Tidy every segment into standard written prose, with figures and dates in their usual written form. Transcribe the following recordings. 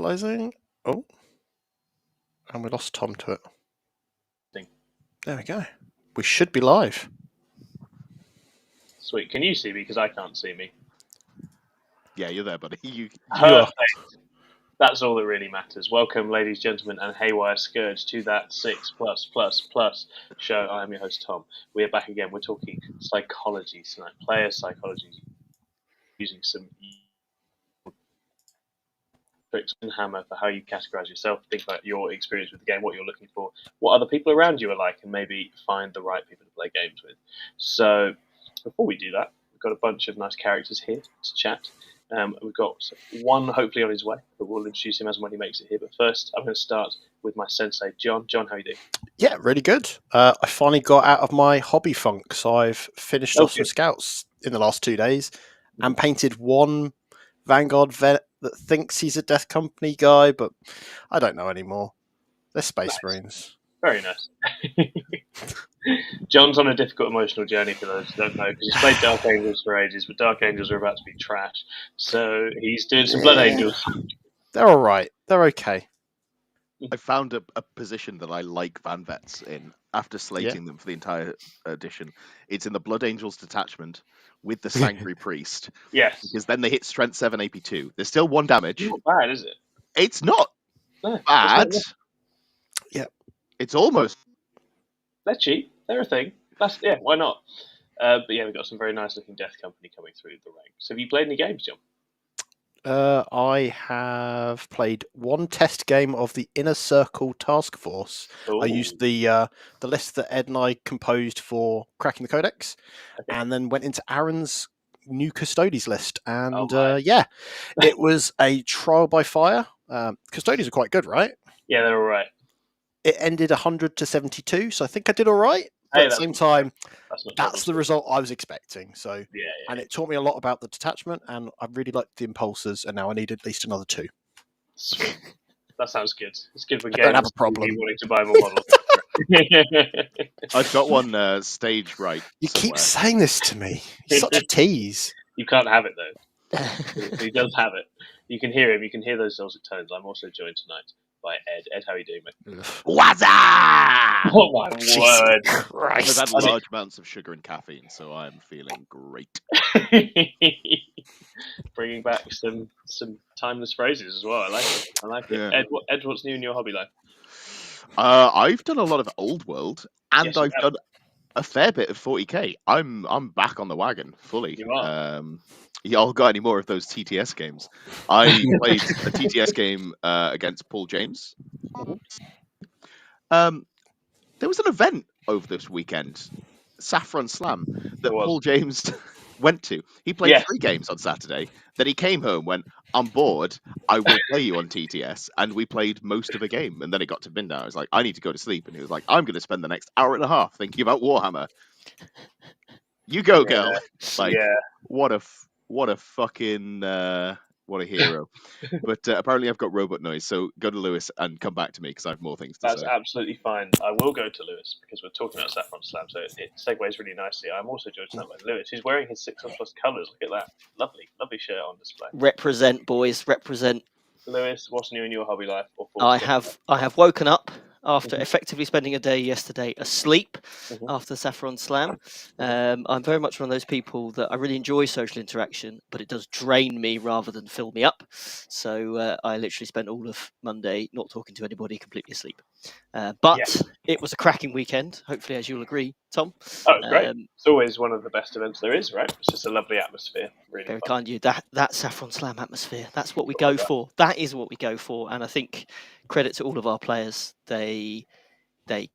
Initializing. Oh. And we lost Tom to it. There we go. We should be live. Sweet. Can you see me? Because I can't see me. Yeah, you're there, buddy. You are. That's all that really matters. Welcome, ladies, gentlemen, and Haywire Scourge to that 6+++ show. I am your host, Tom. We are back again. We're talking psychology tonight, player psychology, using some tricks and hammer for how you categorize yourself, think about your experience with the game, what you're looking for, what other people around you are like, and maybe find the right people to play games with. So before we do that, we've got a bunch of nice characters here to chat. We've got one hopefully on his way, but we'll introduce him as and when he makes it here. But first, I'm going to start with my sensei, John. John, how are you doing? Yeah, really good. I finally got out of my hobby funk, so I've finished off some scouts in the last 2 days and painted one Vanguard vet that thinks he's a Death Company guy, but I don't know anymore. They're Space Marines. Very nice. John's on a difficult emotional journey for those who don't know, because he's played Dark Angels for ages, but Dark Angels are about to be trash. So he's doing some Blood Angels. They're all right. They're okay. I found a position that I like Van Vets in after slating them for the entire edition. It's in the Blood Angels detachment with the Sangry Priest. Yes. Because then they hit Strength 7 AP2. There's still 1 damage. It's not bad, is it? It's not bad. Yeah. It's almost. They're cheap. They're a thing. Why not? But yeah, we've got some very nice looking Death Company coming through the ranks. Have you played any games, John? I have played one test game of the Inner Circle Task Force. Ooh. I used the list that Ed and I composed for cracking the codex, and then went into Aaron's new Custodes list. And it was a trial by fire. Custodes are quite good, right? Yeah, they're all right. It ended 100-72, so I think I did all right. But at the same time, that's the result I was expecting. So, and it taught me a lot about the detachment, and I really liked the impulsors, and now I need at least another 2. Sweet. That sounds good. It's good when I don't have a problem. Wanting to buy more models. I've got one stage right. You keep saying this to me. It's such a tease. You can't have it though. He does have it. You can hear him. You can hear those dulcet tones. I'm also joined tonight by Ed. Ed, how are you doing, mate? What's up? Oh my word! I've had large amounts of sugar and caffeine, so I'm feeling great. Bringing back some timeless phrases as well. I like it. Yeah. Ed, what's new in your hobby life? I've done a lot of Old World, and I've done a fair bit of 40k. I'm back on the wagon fully. You are. Y'all got any more of those TTS games? I played a TTS game against Paul James. There was an event over this weekend, Saffron Slam, that Paul James went to. He played 3 games on Saturday. Then he came home, went, I'm bored, I will play you on TTS. And we played most of a game. And then it got to midnight. I was like, I need to go to sleep. And he was like, I'm going to spend the next hour and a half thinking about Warhammer. You go, girl. Like, what a fucking what a hero. But apparently I've got robot noise, so go to Lewis and come back to me because I have more things to say. That's absolutely fine. I will go to Lewis because we're talking about Saffron Slam, so it segues really nicely. I'm also joined tonight by Lewis, who's wearing his 6++ colours. Look at that. Lovely shirt on display. Represent, boys, represent. Lewis, what's new in your hobby life? I have woken up after effectively spending a day yesterday asleep after Saffron Slam. I'm very much one of those people that I really enjoy social interaction, but it does drain me rather than fill me up. So I literally spent all of Monday not talking to anybody, completely asleep. But it was a cracking weekend, hopefully, as you'll agree, Tom. Oh, it's great. It's always one of the best events there is, right? It's just a lovely atmosphere. Really very kind of you. That Saffron Slam atmosphere, that's what we go for. That is what we go for. And I think credit to all of our players. They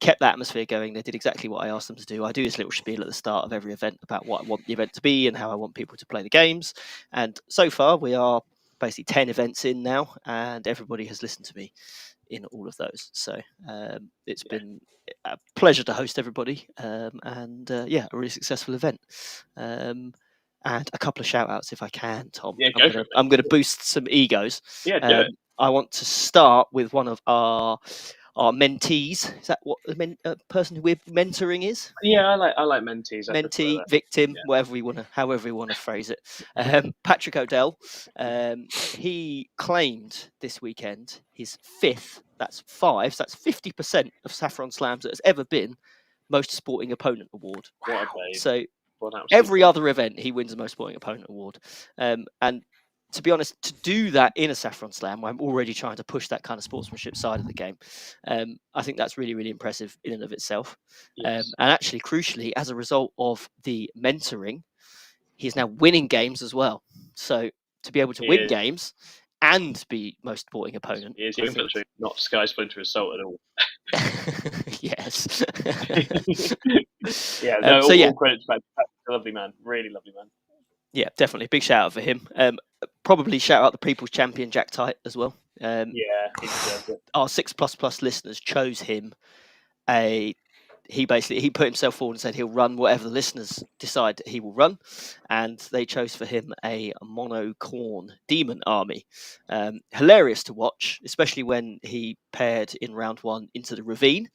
kept that atmosphere going. They did exactly what I asked them to do. I do this little spiel at the start of every event about what I want the event to be and how I want people to play the games. And so far, we are basically 10 events in now, and everybody has listened to me in all of those. So it's been a pleasure to host everybody, and a really successful event. And a couple of shout outs if I can, Tom. Yeah, I'm going to boost some egos. Yeah, do it. I want to start with one of our our mentees. Is that what the person who we're mentoring is? Yeah, I like mentees. Mentee, victim, however we want to phrase it. Patrick O'Dell, he claimed this weekend his 5th. That's 5. So that's 50% of Saffron Slams that has ever been most sporting opponent award. Wow. So every other event he wins the most sporting opponent award. And to be honest, to do that in a Saffron Slam, I'm already trying to push that kind of sportsmanship side of the game. I think that's really, really impressive in and of itself. Yes. And actually, crucially, as a result of the mentoring, he's now winning games as well. So to be able to win games and be most sporting opponent. He is infantry, not Sky Splinter Assault at all. Yes. Yeah, no, all credit to Patrick. Lovely man, really lovely man. Yeah, definitely. Big shout out for him. Probably shout out the People's Champion, Jack Tite, as well. Yeah, he deserves it. Our 6++ listeners chose him. He put himself forward and said he'll run whatever the listeners decide he will run, and they chose for him a mono-corn demon army. Hilarious to watch, especially when he paired in round 1 into the ravine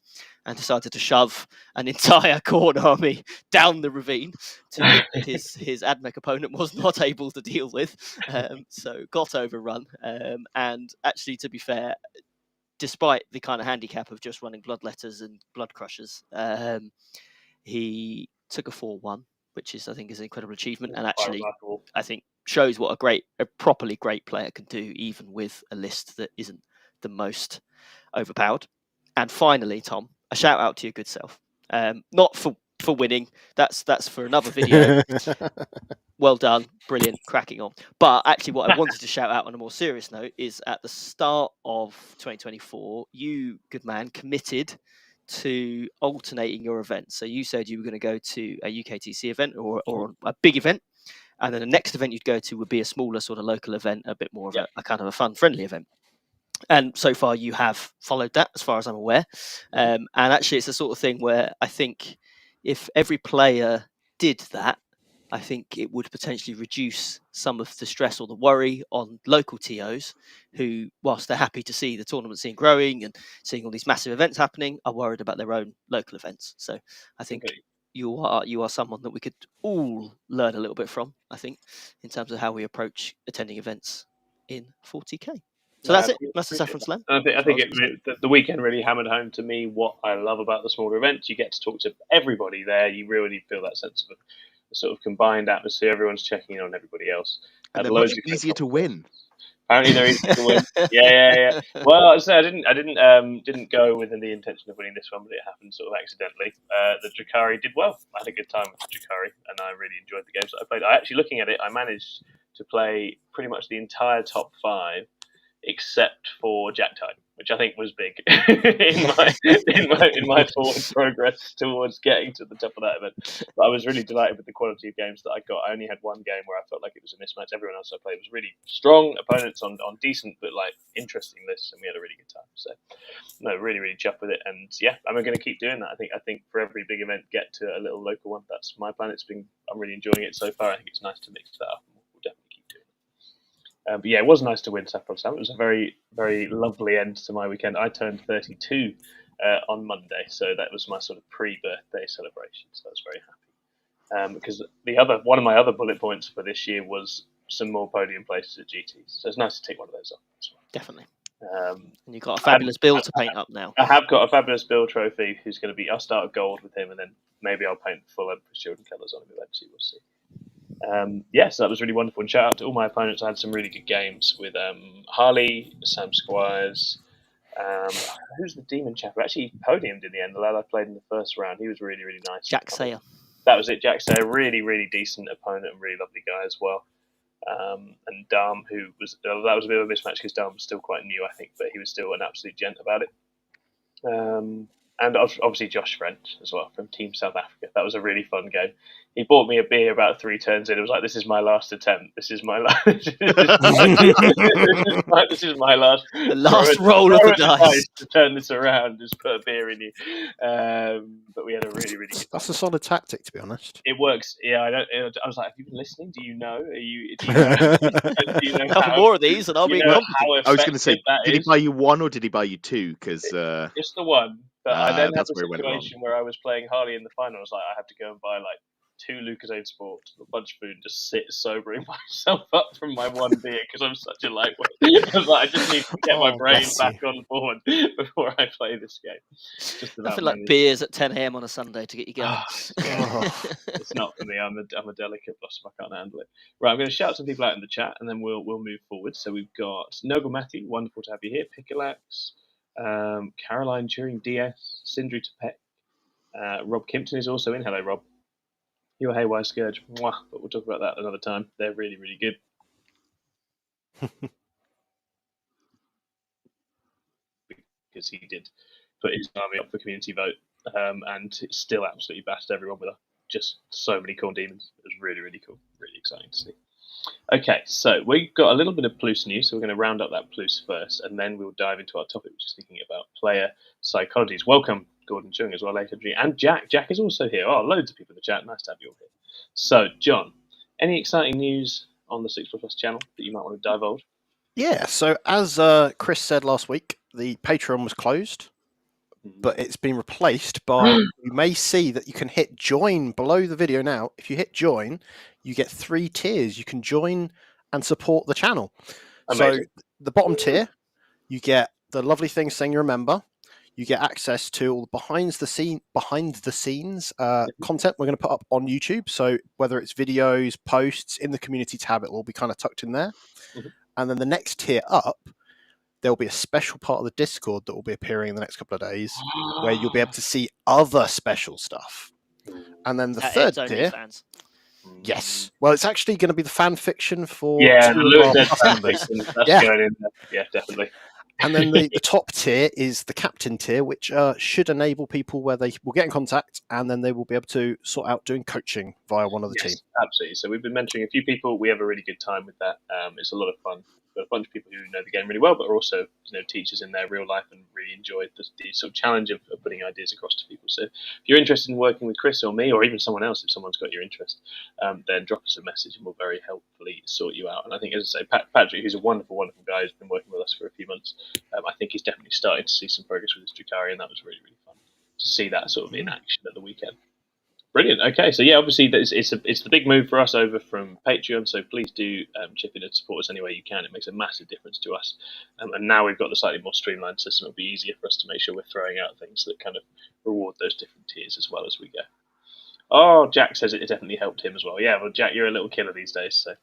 and decided to shove an entire corn army down the ravine to his Admech opponent was not able to deal with, so got overrun. And actually, to be fair, despite the kind of handicap of just running Bloodletters and Blood Crushers, he took a 4-1, which I think is an incredible achievement, and actually I think shows what a properly great player can do, even with a list that isn't the most overpowered. And finally, Tom, a shout out to your good self. Not for winning. That's for another video. Well done, brilliant, cracking on. But actually, what I wanted to shout out on a more serious note is at the start of 2024, you, good man, committed to alternating your events. So you said you were going to go to a UKTC event or a big event, and then the next event you'd go to would be a smaller sort of local event, a bit more of a kind of a fun, friendly event. And so far, you have followed that, as far as I'm aware. And actually, it's the sort of thing where I think if every player did that, I think it would potentially reduce some of the stress or the worry on local TOs who, whilst they're happy to see the tournament scene growing and seeing all these massive events happening, are worried about their own local events. So I think you are someone that we could all learn a little bit from, I think, in terms of how we approach attending events in 40k. So that's it. That's the Saffron Slam. I think the weekend really hammered home to me what I love about the smaller events. You get to talk to everybody there. You really feel that sense of a sort of combined atmosphere. Everyone's checking in on everybody else. And they're much easier to win. Apparently they're easy to win. Yeah. Well, I didn't go with the intention of winning this one, but it happened sort of accidentally. The Drakari did well. I had a good time with the Drakari, and I really enjoyed the games that I played. Actually, looking at it, I managed to play pretty much the entire top 5, except for Jack Tide, which I think was big in my forward progress towards getting to the top of that event. But I was really delighted with the quality of games that I got. I only had one game where I felt like it was a mismatch. Everyone else I played was really strong opponents on decent but like interesting lists, and we had a really good time. So no, really chuffed with it, and yeah, I'm going to keep doing that. I think for every big event, get to a little local one. That's my plan. I'm really enjoying it so far. I think it's nice to mix that up. We'll definitely keep doing it. But yeah, it was nice to win Saffron Slam. It was a very, very lovely end to my weekend. I turned 32 on Monday, so that was my sort of pre-birthday celebration. So I was very happy. Because one of my other bullet points for this year was some more podium places at GTs. So it's nice to take one of those off as well. Definitely. And you've got a fabulous Bill to paint up now. I have got a fabulous Bill trophy who's going to be. I'll start at gold with him, and then maybe I'll paint full Empress Children colours on him eventually. We'll see. So that was really wonderful. And shout out to all my opponents. I had some really good games with Harley, Sam Squires. Who's the demon chap who actually podiumed in the end? The lad I played in the first round. He was really, really nice. Jack Sayer. That was it. Jack Sayer, really, really decent opponent and really lovely guy as well. And Dom, that was a bit of a mismatch because Dom was still quite new, I think, but he was still an absolute gent about it. and obviously Josh French as well from Team South Africa. That was a really fun game. He bought me a beer about 3 turns in. It was like, this is my last attempt. This is my last. this is my last. The last roll of the dice to turn this around. Just put a beer in you. But we had a really, really good time. That's a solid tactic, to be honest. It works. Yeah, I was like, have you been listening? Do you know? Do you know a couple more of these, and I'll be incompetent. I was going to say, did he buy you one or did he buy you two? Because just the one. But I then had the where situation where I was playing Harley in the final. I was like, I have to go and buy like 2 Lucozade Sports, a bunch of food, and just sit sobering myself up from my one beer because I'm such a lightweight. I was like, I just need to get my brain back on board before I play this game. Nothing like beers at 10 a.m. on a Sunday to get you going. It's not for me. I'm a delicate blossom. I can't handle it. Right, I'm going to shout some people out in the chat, and then we'll move forward. So we've got Noble Matthew, wonderful to have you here. Pickalax, Caroline Turing, DS, Sindri Topek, Rob Kimpton is also in. Hello, Rob. You're Haywire Scourge. Mwah. But we'll talk about that another time. They're really, really good. Because he did put his army up for community vote, and still absolutely bashed everyone with just so many corn demons. It was really, really cool. Really exciting to see. Okay, so we've got a little bit of Plus news, so we're going to round up that Plus first, and then we'll dive into our topic, which is thinking about player psychologies. Welcome, Gordon Chung, as well, and Jack. Jack is also here. Oh, loads of people in the chat. Nice to have you all here. So, John, any exciting news on the 6++ channel that you might want to divulge? Yeah, so as Chris said last week, the Patreon was closed, but it's been replaced by, you may see that you can hit join below the video now. If you hit join, you get 3 tiers. You can join and support the channel. Amazing. So the bottom tier, you get the lovely things saying you're a member. You get access to all the behind the scenes content we're going to put up on YouTube. So whether it's videos, posts, in the community tab, it will be kind of tucked in there. Mm-hmm. And then the next tier up, there'll be a special part of the Discord that will be appearing in the next couple of days where you'll be able to see other special stuff. And then the third tier... Yes. Well, it's actually going to be the fan fiction for... Yeah, the fan fiction. That's going in there. Yeah, definitely. And then the top tier is the captain tier, which should enable people where they will get in contact and then they will be able to sort out doing coaching via one of the team. Absolutely. So we've been mentoring a few people. We have a really good time with that. It's a lot of fun. We've got a bunch of people who know the game really well, but are also teachers in their real life and really enjoy the sort of challenge of putting ideas across to people. So if you're interested in working with Chris or me or even someone else, if someone's got your interest, then drop us a message and we'll very helpfully sort you out. And I think, as I say, Patrick, who's a wonderful, wonderful guy, who's been working with us for a few months, I think he's definitely starting to see some progress with his Drukari, and that was really, really fun to see that sort of in action at the weekend. Brilliant. Okay, so yeah, obviously it's the big move for us over from Patreon. So please do chip in and support us any way you can. It makes a massive difference to us. And now we've got the slightly more streamlined system. It'll be easier for us to make sure we're throwing out things that kind of reward those different tiers as well as we go. Oh, Jack says it definitely helped him as well. Yeah, well, Jack, you're a little killer these days, so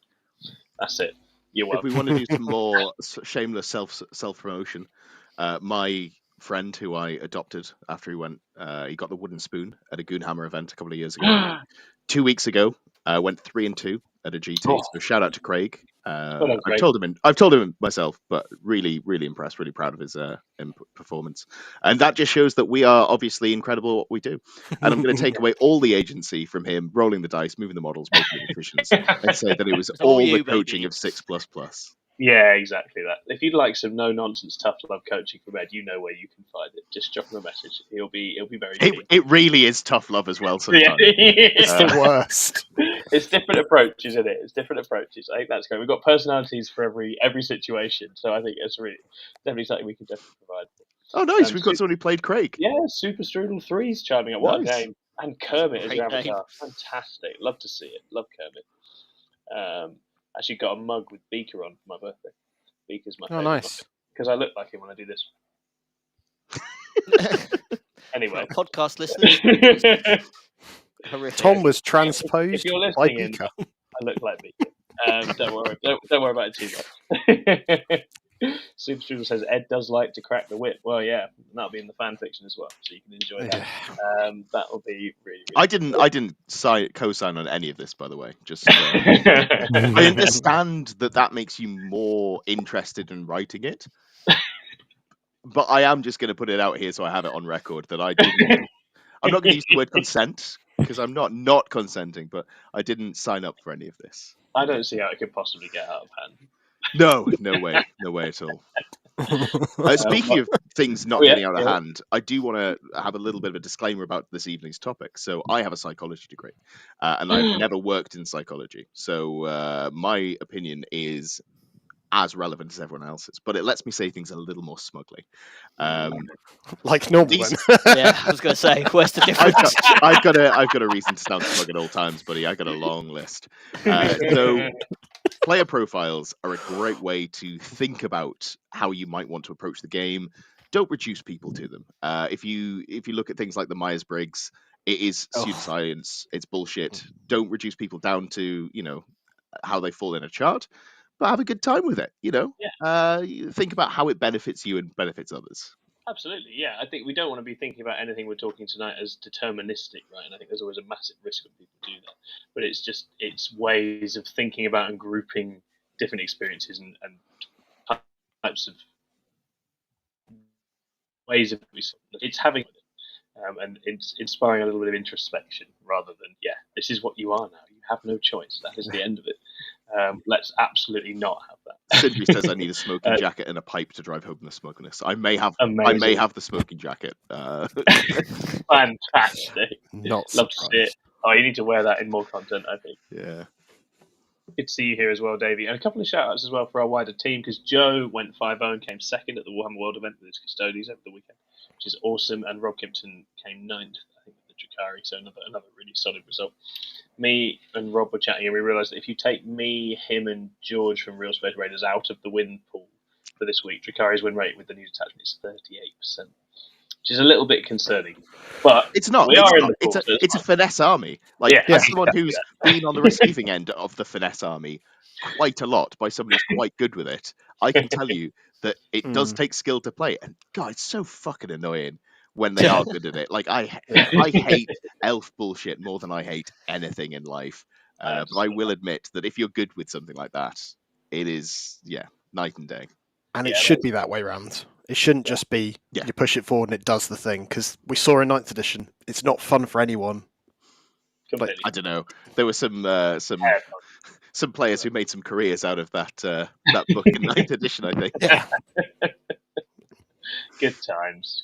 that's it. You're welcome. If we want to do some more shameless self promotion, my friend who I adopted after he got the wooden spoon at a Goonhammer event a couple of years ago. 2 weeks ago, went 3-2 at a GT. So shout out to Craig. I've told him myself, but really, really impressed, really proud of his performance. And that just shows that we are obviously incredible at what we do. And I'm going to take away all the agency from him, rolling the dice, moving the models, making the decisions, and say that it was all the coaching of 6++. Yeah, exactly that. If you'd like some no-nonsense, tough love coaching from Ed, you know where you can find it. Just drop him a message. He'll be very keen. It really is tough love as well sometimes. It's the worst. It's different approaches, isn't it? It's different approaches. I think that's great. We've got personalities for every situation, so I think it's really definitely something we can definitely provide. Oh, nice. We've got someone who played Craig. Yeah, Super Strudel 3's chiming up. What a game. And Kermit as your avatar. Fantastic. Love to see it. Love Kermit. Actually got a mug with Beaker on for my birthday. Beaker's my favourite. Nice. Because I look like him when I do this. Anyway. Podcast listeners. Tom was transposed if you're by listening Beaker. I look like Beaker. Don't worry about it too much. Super Strudel says Ed does like to crack the whip. Well, yeah, that'll be in the fan fiction as well, so you can enjoy that. That'll be really. I didn't co-sign on any of this, by the way. Just I understand that makes you more interested in writing it, But I am just going to put it out here so I have it on record that I didn't. I'm not going to use the word consent because I'm not consenting, but I didn't sign up for any of this. I don't see how it could possibly get out of hand. No way at all. Speaking of things not getting out of hand, I do want to have a little bit of a disclaimer about this evening's topic. So I have a psychology degree, and I've never worked in psychology. So my opinion is as relevant as everyone else's, but it lets me say things a little more smugly. Like normal then. Yeah, I was going to say, where's the difference? I've got a reason to sound smug at all times, buddy. I got a long list. So player profiles are a great way to think about how you might want to approach the game. Don't reduce people to them. If you look at things like the Myers-Briggs, it is pseudoscience. It's bullshit. Don't reduce people down to how they fall in a chart, but have a good time with it. Think about how it benefits you and benefits others. Absolutely, yeah. I think we don't want to be thinking about anything we're talking tonight as deterministic, right? And I think there's always a massive risk when people do that. But it's ways of thinking about and grouping different experiences and types of ways of it's having and it's inspiring a little bit of introspection rather than this is what you are now. You have no choice. That is the end of it. Let's absolutely not have that. Sydney says I need a smoking jacket and a pipe to drive home the smokiness. I may have the smoking jacket. Fantastic. Not love to see it. Oh, you need to wear that in more content, I think. Yeah. Good to see you here as well, Davey. And a couple of shout-outs as well for our wider team, because Joe went 5-0 and came second at the Warhammer World event with his Custodies over the weekend, which is awesome. And Rob Kimpton came 9th, I think, with the Drakari, so another really solid result. Me and Rob were chatting, and we realised that if you take me, him, and George from Real Space Raiders out of the win pool for this week, Drakari's win rate with the new detachment is 38%, which is a little bit concerning. But it's not. It's a finesse army. As someone who's been on the receiving end of the finesse army quite a lot by somebody who's quite good with it, I can tell you that it does take skill to play. And God, it's so fucking annoying when they are good at it. I hate elf bullshit more than I hate anything in life. But I will admit that if you're good with something like that, it is night and day. And it should be that way round. It shouldn't just be you push it forward and it does the thing, because we saw in 9th edition, it's not fun for anyone. I don't know. There were some players who made some careers out of that book in 9th edition, I think. Yeah. Good times.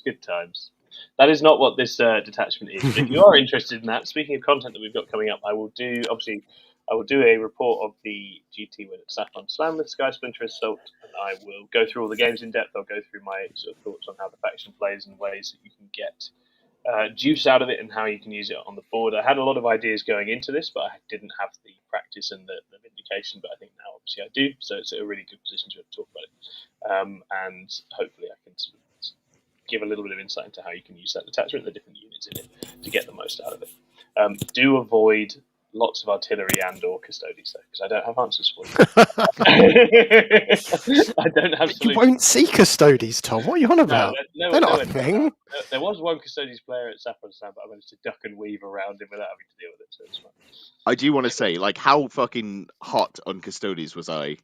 That is not what this detachment is. But if you are interested in that, speaking of content that we've got coming up, I will do a report of the GT win at Saffron Slam with Sky Splinter Assault, and I will go through all the games in depth. I'll go through my sort of thoughts on how the faction plays and ways that you can get juice out of it and how you can use it on the board. I had a lot of ideas going into this, but I didn't have the practice and the vindication, but I think now obviously I do, so it's a really good position to talk about it. And hopefully I can sort of give a little bit of insight into how you can use that detachment, the different units in it, to get the most out of it. Do avoid lots of artillery and or custodies, though, because I don't have answers for you. I don't have solutions. You won't see custodies, Tom. What are you on about? They're not a thing. There was one custodies player at Saffron Slam, but I managed to duck and weave around him without having to deal with it, so it's fine. I do want to say, how fucking hot on custodies was I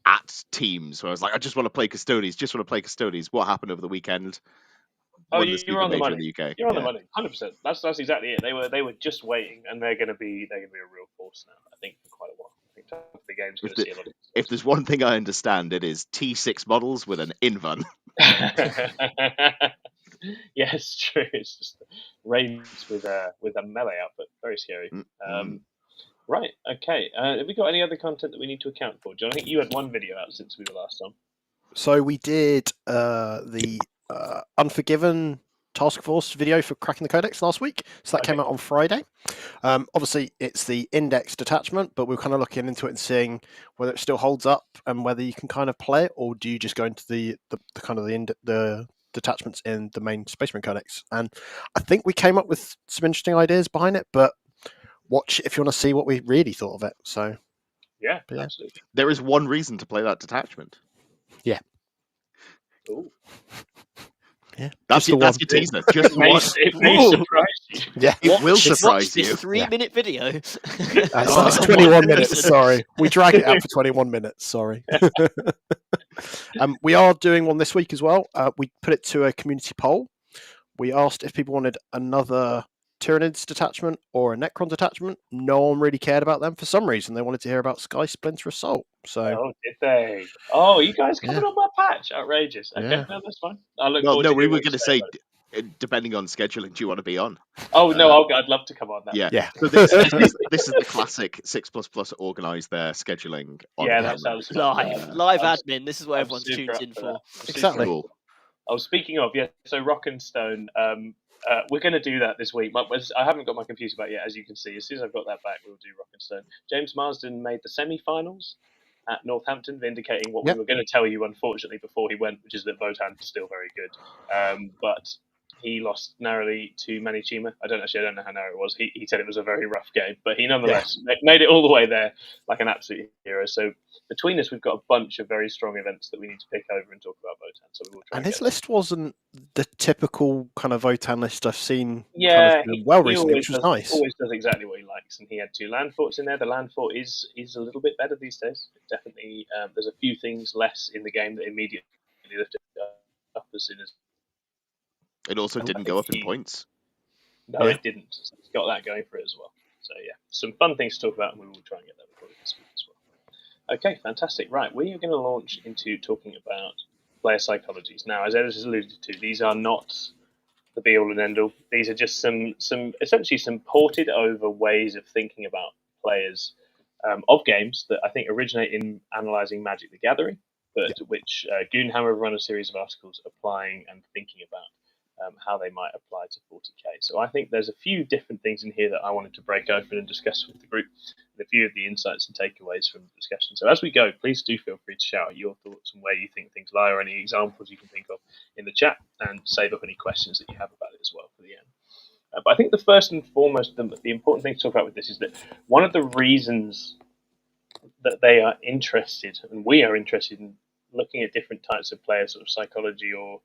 at teams where I was like, I just want to play custodies. What happened over the weekend? You're on the money. You're on the money, 100%. That's exactly it. They were just waiting, and they're going to be a real force now. I think for quite a while. I think the game's going to see a lot of. If there's one thing I understand, it is T6 models with an invuln. Yes, true. It's just ranged with a melee output. Very scary. Right. Okay. Have we got any other content that we need to account for, John? I think you had one video out since we were last on. So we did the Unforgiven task force video for cracking the codex last week, so that came out on Friday. Obviously it's the index detachment, but we're kind of looking into it and seeing whether it still holds up and whether you can kind of play it, or do you just go into the kind of the detachments in the main Space Marine codex. And I think we came up with some interesting ideas behind it, but watch if you want to see what we really thought of it. So yeah, absolutely. There is one reason to play that detachment. Yeah. Ooh. That's your teaser. Just one. It may surprise you. Yeah, it will surprise watch this you. 3-minute video. It's 21 minutes. Sorry, we drag it out for 21 minutes. Sorry. We are doing one this week as well. We put it to a community poll. We asked if people wanted another Tyranids detachment or a Necron detachment. No one really cared about them for some reason. They wanted to hear about Sky Splinter Assault. So, oh, did they? Oh, you guys coming on my patch? Outrageous. Okay, no, that's fine. I look forward to we were going to say, depending on scheduling, do you want to be on? Oh no, I'd love to come on that. Yeah. So this is the classic 6++ organise their scheduling. That sounds live admin. This is what everyone's tuned in for. Exactly. Cool. Oh, speaking of, so Rock and Stone, we're going to do that this week. I haven't got my computer back yet, as you can see. As soon as I've got that back, we'll do Rock and Stone. James Marsden made the semi-finals at Northampton, vindicating what we were going to tell you, unfortunately, before he went, which is that Votan's still very good. But he lost narrowly to Manichima. I don't know how narrow it was. He said it was a very rough game, but he nonetheless made it all the way there like an absolute hero. So between us, we've got a bunch of very strong events that we need to pick over and talk about Votan. So we will try. And his list wasn't the typical kind of Votan list I've seen. Yeah, he recently, which was nice. Always does exactly what he likes, and he had 2 land forts in there. The land fort is a little bit better these days. Definitely, there's a few things less in the game that immediately lift it up as soon as. It also didn't go up in points. No, it didn't. So it's got that going for it as well. So some fun things to talk about, and we will try and get that recorded this week as well. Okay, fantastic. Right, we are going to launch into talking about player psychologies. Now, as Ed has alluded to, these are not the be-all and end-all. These are just some essentially some ported over ways of thinking about players of games that I think originate in analysing Magic the Gathering, but which Goonhammer have run a series of articles applying and thinking about how they might apply to 40k. So I think there's a few different things in here that I wanted to break open and discuss with the group, and a few of the insights and takeaways from the discussion. So as we go, please do feel free to shout out your thoughts and where you think things lie, or any examples you can think of in the chat, and save up any questions that you have about it as well for the end. But I think the first and foremost, the important thing to talk about with this is that one of the reasons that they are interested, and we are interested in looking at different types of player sort of psychology or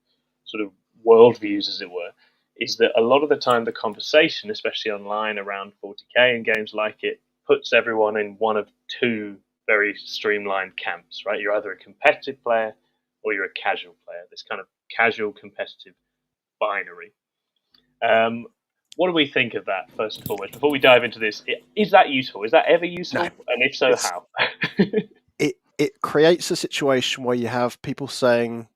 sort of worldviews, as it were, is that a lot of the time the conversation, especially online around 40k and games like it, puts everyone in one of 2 very streamlined camps, right? You're either a competitive player or you're a casual player, this kind of casual competitive binary. What do we think of that, first and foremost? Before we dive into this, is that useful? Is that ever useful? No. And if so, how? It creates a situation where you have people saying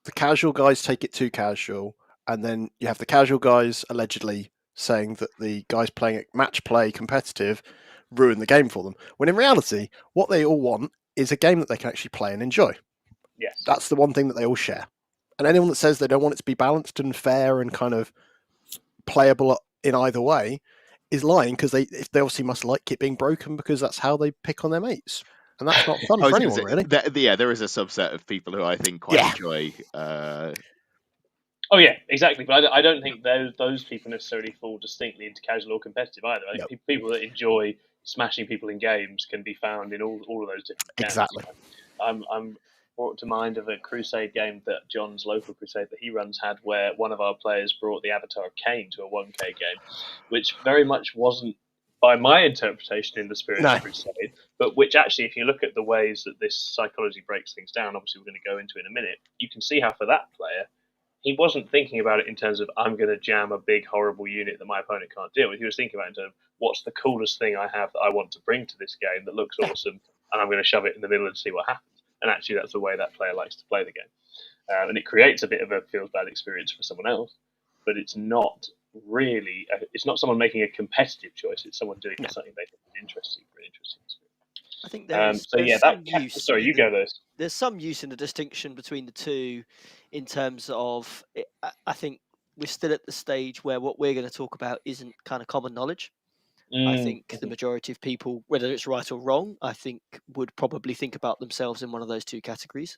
the casual guys take it too casual, and then you have the casual guys allegedly saying that the guys playing at match play competitive ruin the game for them. When in reality, what they all want is a game that they can actually play and enjoy. Yes. That's the one thing that they all share. And anyone that says they don't want it to be balanced and fair and kind of playable in either way is lying, because they obviously must like it being broken, because that's how they pick on their mates. And that's not fun for anyone, really. There is a subset of people who I think quite enjoy. Oh yeah, exactly. But I don't think those people necessarily fall distinctly into casual or competitive either. I think people that enjoy smashing people in games can be found in all of those different games. Exactly. I'm brought to mind of a Crusade game that John's local Crusade that he runs had, where one of our players brought the Avatar of Cain to a 1K game, which very much wasn't, by my interpretation, in the spirit of Crusade, but which actually, if you look at the ways that this psychology breaks things down, obviously we're going to go into in a minute, you can see how for that player, he wasn't thinking about it in terms of, I'm going to jam a big, horrible unit that my opponent can't deal with. He was thinking about it in terms of, what's the coolest thing I have that I want to bring to this game that looks awesome, and I'm going to shove it in the middle and see what happens. And actually, that's the way that player likes to play the game. And it creates a bit of a feels bad experience for someone else, but it's not really, it's not someone making a competitive choice. It's someone doing something they think is interesting for an interesting experience. I think there's sorry, you go first. There's some use in the distinction between the two, in terms of, I think we're still at the stage where what we're going to talk about isn't kind of common knowledge. I think the majority of people, whether it's right or wrong, I think would probably think about themselves in one of those 2 categories.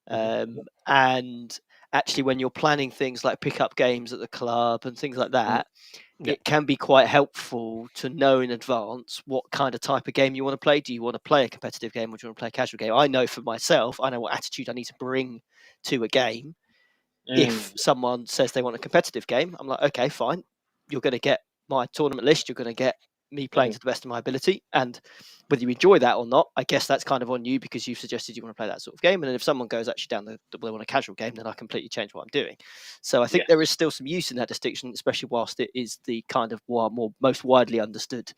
And actually, when you're planning things like pick-up games at the club and things like that, it can be quite helpful to know in advance what kind of type of game you want to play. Do you want to play a competitive game, or do you want to play a casual game? I know for myself, I know what attitude I need to bring to a game. If someone says they want a competitive game, I'm like, okay, fine. You're going to get my tournament list. You're going to get me playing to the best of my ability. And whether you enjoy that or not, I guess that's kind of on you because you've suggested you want to play that sort of game. And then if someone goes actually down they want a casual game, then I completely change what I'm doing. So I think there is still some use in that distinction, especially whilst it is the kind of most widely understood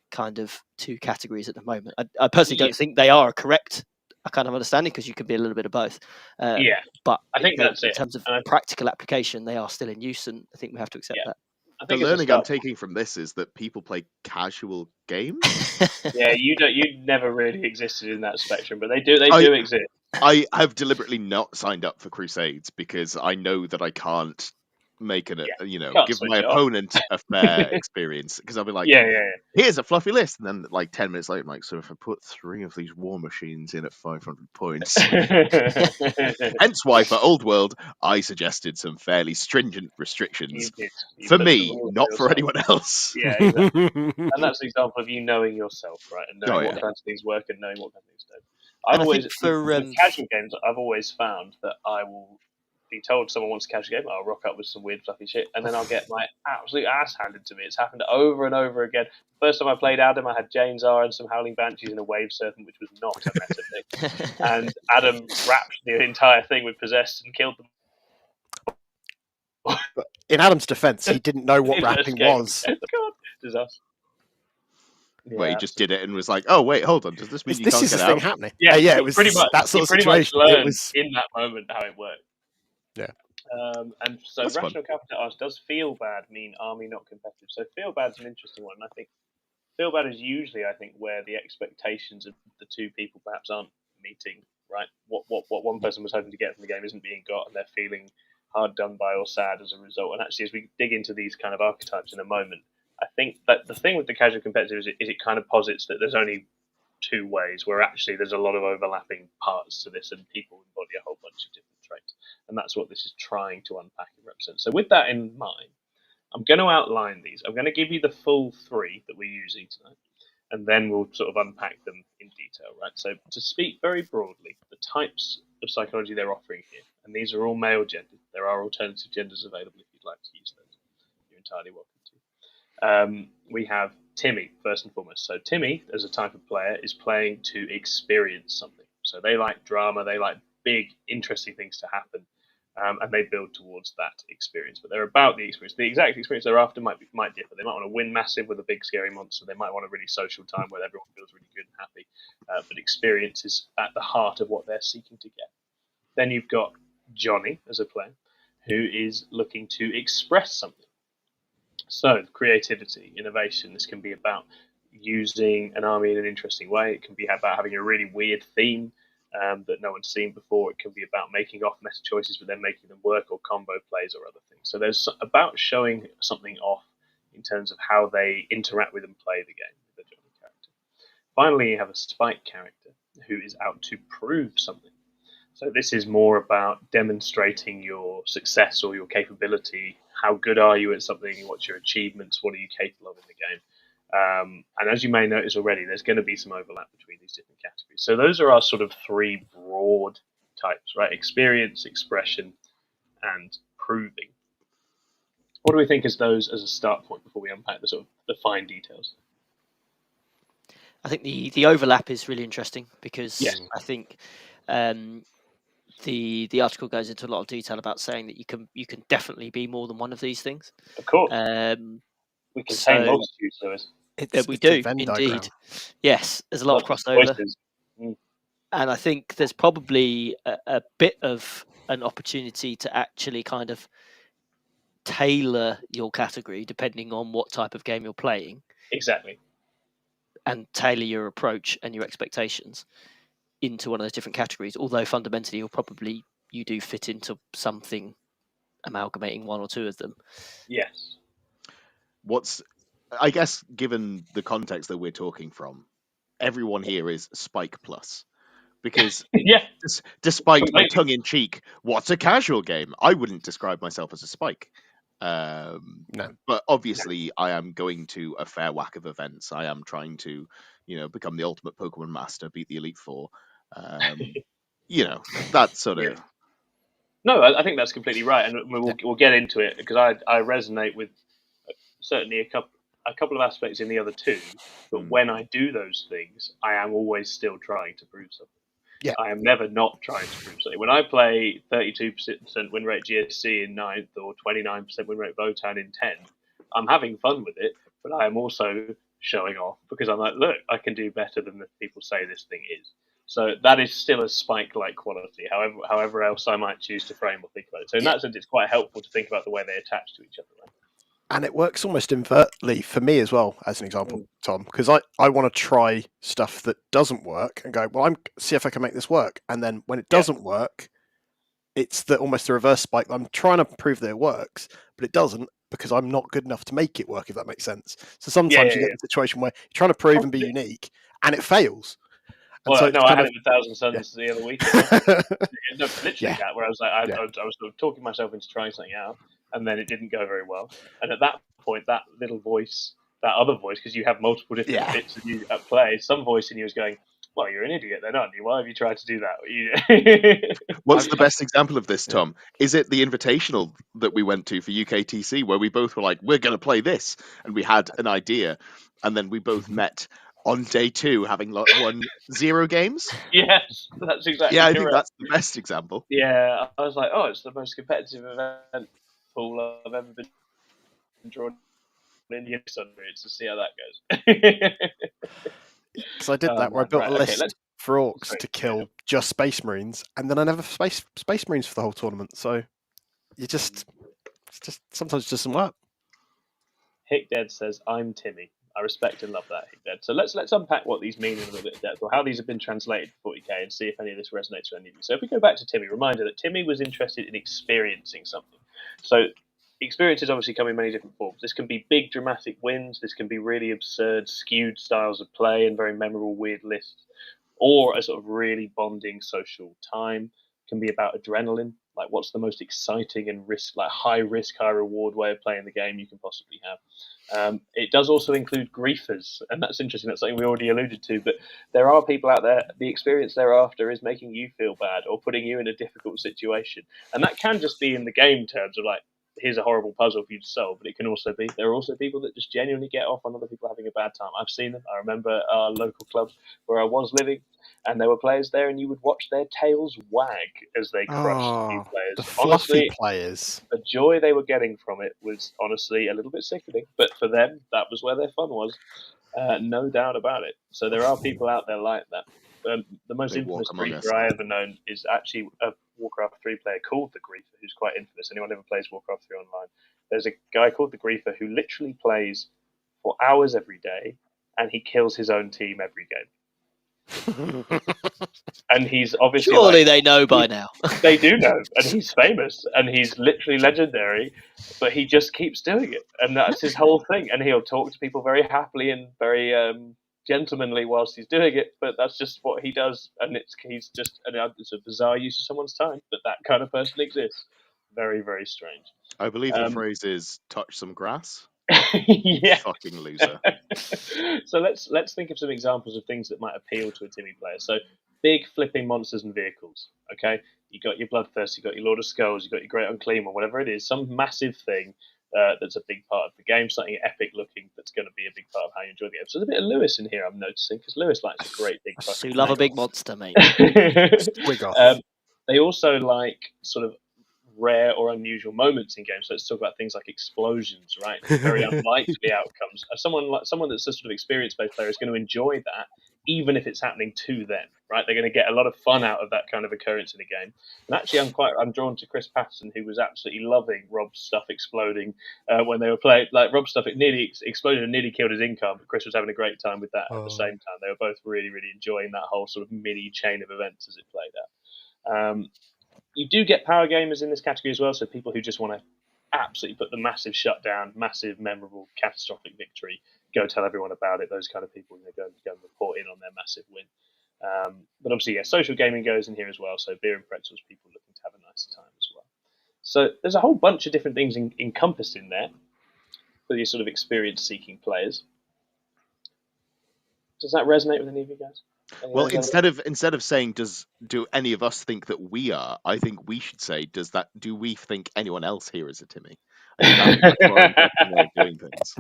kind of two categories at the moment. I personally don't think they are correct. I kind of understand it because you can be a little bit of both. But I think that's in terms of practical application, they are still in use, and I think we have to accept that. The learning I'm taking from this is that people play casual games. You never really existed in that spectrum, but they do exist. I have deliberately not signed up for Crusades because I know that I can't make give my opponent a fair experience, because I'll be like, here's a fluffy list, and then like 10 minutes later, I'm like, so if I put 3 of these war machines in at 500 points, hence why for Old World I suggested some fairly stringent restrictions for me, not for anyone else. Yeah, exactly. And that's an example of you knowing yourself, right, and knowing what kinds of things work and knowing what kinds of things don't. With casual games, I've always found that I will be told someone wants a casual game, I'll rock up with some weird fluffy shit, and then I'll get my absolute ass handed to me. It's happened over and over again. First time I played Adam, I had James R and some Howling Banshees and a Wave Serpent, which was not a meta thing. And Adam wrapped the entire thing with Possessed and killed them. But in Adam's defense, he didn't know what wrapping was. God, disaster. Where he just did it and was like, "Oh wait, hold on. Does this mean you can't get out?" Thing happening? Yeah, it was pretty much that sort of situation. It was in that moment how it worked. Yeah. And so That's rational capital arts does feel bad mean army not competitive. So feel bad is an interesting one. I think feel bad is usually where the expectations of the two people perhaps aren't meeting. Right. What one person was hoping to get from the game isn't being got, and they're feeling hard done by or sad as a result. And actually, as we dig into these kind of archetypes in a moment, I think that the thing with the casual competitive is it kind of posits that there's only two ways, where actually there's a lot of overlapping parts to this, and people embody a whole bunch of different traits. And that's what this is trying to unpack and represent. So with that in mind, I'm going to outline these. I'm going to give you the full 3 that we're using tonight, and then we'll sort of unpack them in detail, right? So to speak very broadly, the types of psychology they're offering here, and these are all male gendered. There are alternative genders available if you'd like to use those. You're entirely welcome to. We have Timmy, first and foremost. So Timmy, as a type of player, is playing to experience something. So they like drama, they like big, interesting things to happen, and they build towards that experience. But they're about the experience. The exact experience they're after might differ. They might want to win massive with a big, scary monster. They might want a really social time where everyone feels really good and happy. But experience is at the heart of what they're seeking to get. Then you've got Johnny as a player, who is looking to express something. So creativity, innovation, this can be about using an army in an interesting way. It can be about having a really weird theme that no one's seen before. It can be about making off meta choices but then making them work, or combo plays or other things. So there's about showing something off in terms of how they interact with and play the game with the Johnny character. Finally, you have a Spike character who is out to prove something. So this is more about demonstrating your success or your capability. How good are you at something? What's your achievements? What are you capable of in the game? And as you may notice already, there's going to be some overlap between these different categories. So those are our sort of 3 broad types, right? Experience, expression, and proving. What do we think as those as a start point before we unpack the sort of the fine details? I think the overlap is really interesting because I think the article goes into a lot of detail about saying that you can definitely be more than one of these things. Of course. We contain multitudes of it. We do indeed. Yes, there's a lot of crossover. And I think there's probably a bit of an opportunity to actually kind of tailor your category depending on what type of game you're playing. Exactly. And tailor your approach and your expectations into one of those different categories. Although fundamentally, you do fit into something, amalgamating one or two of them. Yes. I guess, given the context that we're talking from, everyone here is Spike Plus. Because despite my tongue-in-cheek, what's a casual game? I wouldn't describe myself as a Spike. No. But obviously, I am going to a fair whack of events. I am trying to, become the ultimate Pokemon master, beat the Elite Four. That sort of... No, I think that's completely right, and we'll get into it because I resonate with certainly a couple of aspects in the other two. But when I do those things, I am always still trying to prove something. Yeah. I am never not trying to prove something. When I play 32% win rate GSC in 9th or 29% win rate Votan in 10th, I'm having fun with it, but I am also showing off because I'm like, look, I can do better than the people say this thing is. So that is still a spike-like quality, however else I might choose to frame or think about it. So in that sense, it's quite helpful to think about the way they attach to each other. Right? And it works almost invertly for me as well, as an example, Tom, because I want to try stuff that doesn't work and go, well, see if I can make this work. And then when it doesn't work, it's almost the reverse spike. I'm trying to prove that it works, but it doesn't because I'm not good enough to make it work, if that makes sense. So sometimes you get in a situation where you're trying to prove and be unique and it fails. And well, so no, I had it with Thousand Suns the other week. No, literally that, where I was like, I was sort of talking myself into trying something out, and then it didn't go very well. And at that point, that little voice, that other voice, because you have multiple different bits of you at play, some voice in you is going, well, you're an idiot then, aren't you? Why have you tried to do that? What's the best example of this, Tom? Is it the invitational that we went to for UKTC, where we both were like, we're going to play this, and we had an idea, and then we both met on day 2, having won 0 games? Yes, that's exactly correct. I think that's the best example. Yeah, I was like, oh, it's the most competitive event pool I've ever been drawn in years under it to see how that goes. Because I did that where I built a list for orcs to kill just Space Marines, and then I never Space Marines for the whole tournament. So it's just sometimes it doesn't work. Hickdead says, I'm Timmy. I respect and love that, Hickdead. So let's unpack what these mean in a little bit of depth, or how these have been translated for 40k, and see if any of this resonates with any of you. So if we go back to Timmy, reminder that Timmy was interested in experiencing something. So experiences obviously come in many different forms. This can be big dramatic wins, this can be really absurd, skewed styles of play and very memorable weird lists, or a sort of really bonding social time. It can be about adrenaline, like what's the most exciting and high risk, high reward way of playing the game you can possibly have. It does also include griefers, and that's interesting. That's something we already alluded to, but there are people out there, the experience thereafter is making you feel bad or putting you in a difficult situation. And that can just be in the game terms of like, here's a horrible puzzle for you to solve, but it can also be, there are also people that just genuinely get off on other people having a bad time. I've seen them. I remember our local club where I was living, and there were players there, and you would watch their tails wag as they crushed new players. The fluffy players. The joy they were getting from it was honestly a little bit sickening, but for them, that was where their fun was. No doubt about it. So there are people out there like that. The most infamous griefer I ever known is actually a Warcraft 3 player called the Griefer, who's quite infamous. Anyone who ever plays Warcraft 3 online? There's a guy called the Griefer who literally plays for hours every day, and he kills his own team every game. And he's obviously surely they know by now. They do know, and he's famous, and he's literally legendary, but he just keeps doing it, and that's his whole thing. And he'll talk to people very happily and very gentlemanly whilst he's doing it, but that's just what he does, and it's a bizarre use of someone's time, but that kind of person exists. Very, very strange. I believe the phrase is touch some grass. Yeah. Fucking loser. So let's think of some examples of things that might appeal to a Timmy player. So big flipping monsters and vehicles. Okay, you got your Bloodthirst, you got your Lord of Skulls, you got your Great Unclean One, whatever it is, some massive thing that's a big part of the game, something epic looking that's going to be a big part of how you enjoy the game. So there's a bit of Lewis in here, I'm noticing, because Lewis likes a great big. You love a big monster, mate. They also like sort of rare or unusual moments in games. So let's talk about things like explosions, right? Very unlikely outcomes. Someone that's a sort of experience-based player is going to enjoy that, even if it's happening to them, right? They're going to get a lot of fun out of that kind of occurrence in a game. And actually, I'm drawn to Chris Patterson, who was absolutely loving Rob's stuff exploding when they were playing. Like Rob's stuff, it nearly exploded and nearly killed his income, but Chris was having a great time with that at the same time. They were both really, really enjoying that whole sort of mini chain of events as it played out. You do get power gamers in this category as well, so people who just want to absolutely put the massive shutdown, massive, memorable, catastrophic victory, go tell everyone about it. Those kind of people, go and report in on their massive win. But obviously, social gaming goes in here as well, so beer and pretzels, people looking to have a nice time as well. So there's a whole bunch of different things encompassed in there for these sort of experience-seeking players. Does that resonate with any of you guys? Well, instead of saying do any of us think that we are, I think we should say do we think anyone else here is a Timmy? I think that's a more interesting way of doing things.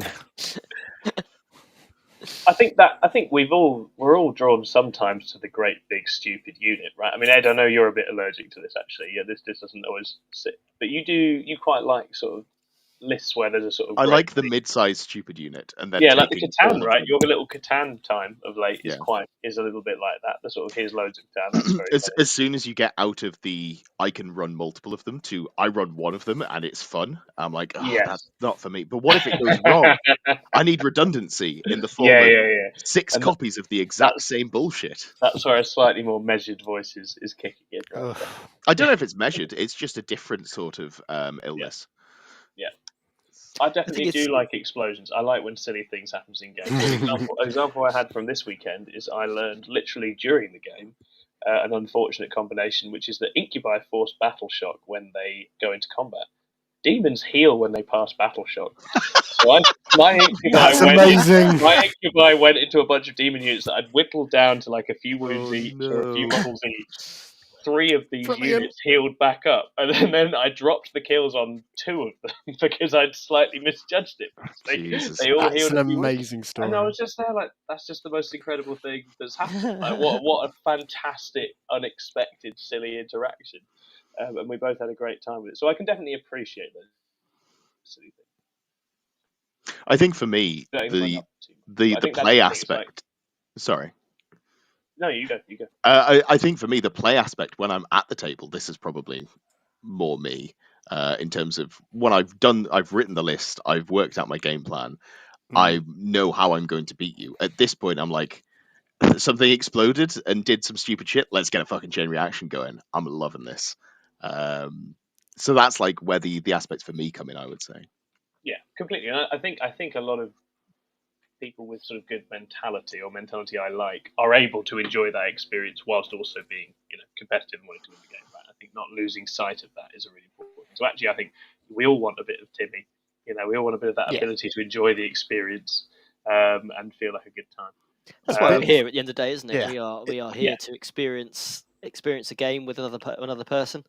I think we're all drawn sometimes to the great big stupid unit, right? I mean, Ed, I know you're a bit allergic to this actually. Yeah, this doesn't always sit, but you quite like sort of lists where there's a sort of. I like the mid-sized stupid unit, and then like the Catan, right? Your little Catan time of late is a little bit like that. The sort of here's loads of Catan. That's very as soon as you get out of the I can run multiple of them to I run one of them and it's fun, I'm like, that's not for me. But what if it goes wrong? I need redundancy in the form of 6 copies of the exact same bullshit. That's where a slightly more measured voice is kicking in. Right? I don't know if it's measured. It's just a different sort of illness. Yeah. I definitely do like explosions. I like when silly things happen in games. An example I had from this weekend is I learned literally during the game an unfortunate combination, which is that Incubi force Battle Shock when they go into combat. Demons heal when they pass Battle Shock. So my Incubi went into a bunch of demon units that I'd whittled down to like a few wounds each or a few models each. 3 of these units healed back up, and then I dropped the kills on 2 of them because I'd slightly misjudged it. They all healed. That's an amazing story. And I was just there like, that's just the most incredible thing that's happened. Like, what a fantastic, unexpected, silly interaction. And we both had a great time with it. So I can definitely appreciate those silly things. I think for me, the play aspect. Sorry. No, you go. I think for me, the play aspect when I'm at the table, this is probably more me in terms of what I've done. I've written the list. I've worked out my game plan. I know how I'm going to beat you. At this point, I'm like, something exploded and did some stupid shit. Let's get a fucking chain reaction going. I'm loving this. So that's like where the aspects for me come in, I would say. Yeah, completely. And I think a lot of people with sort of good mentality or mentality I like are able to enjoy that experience whilst also being, competitive and wanting to win the game. Right? I think not losing sight of that is a really important thing. So actually, I think we all want a bit of Timmy. We all want a bit of that ability to enjoy the experience and feel like a good time. That's why we're here at the end of the day, isn't it? Yeah. We are here to experience a game with another person.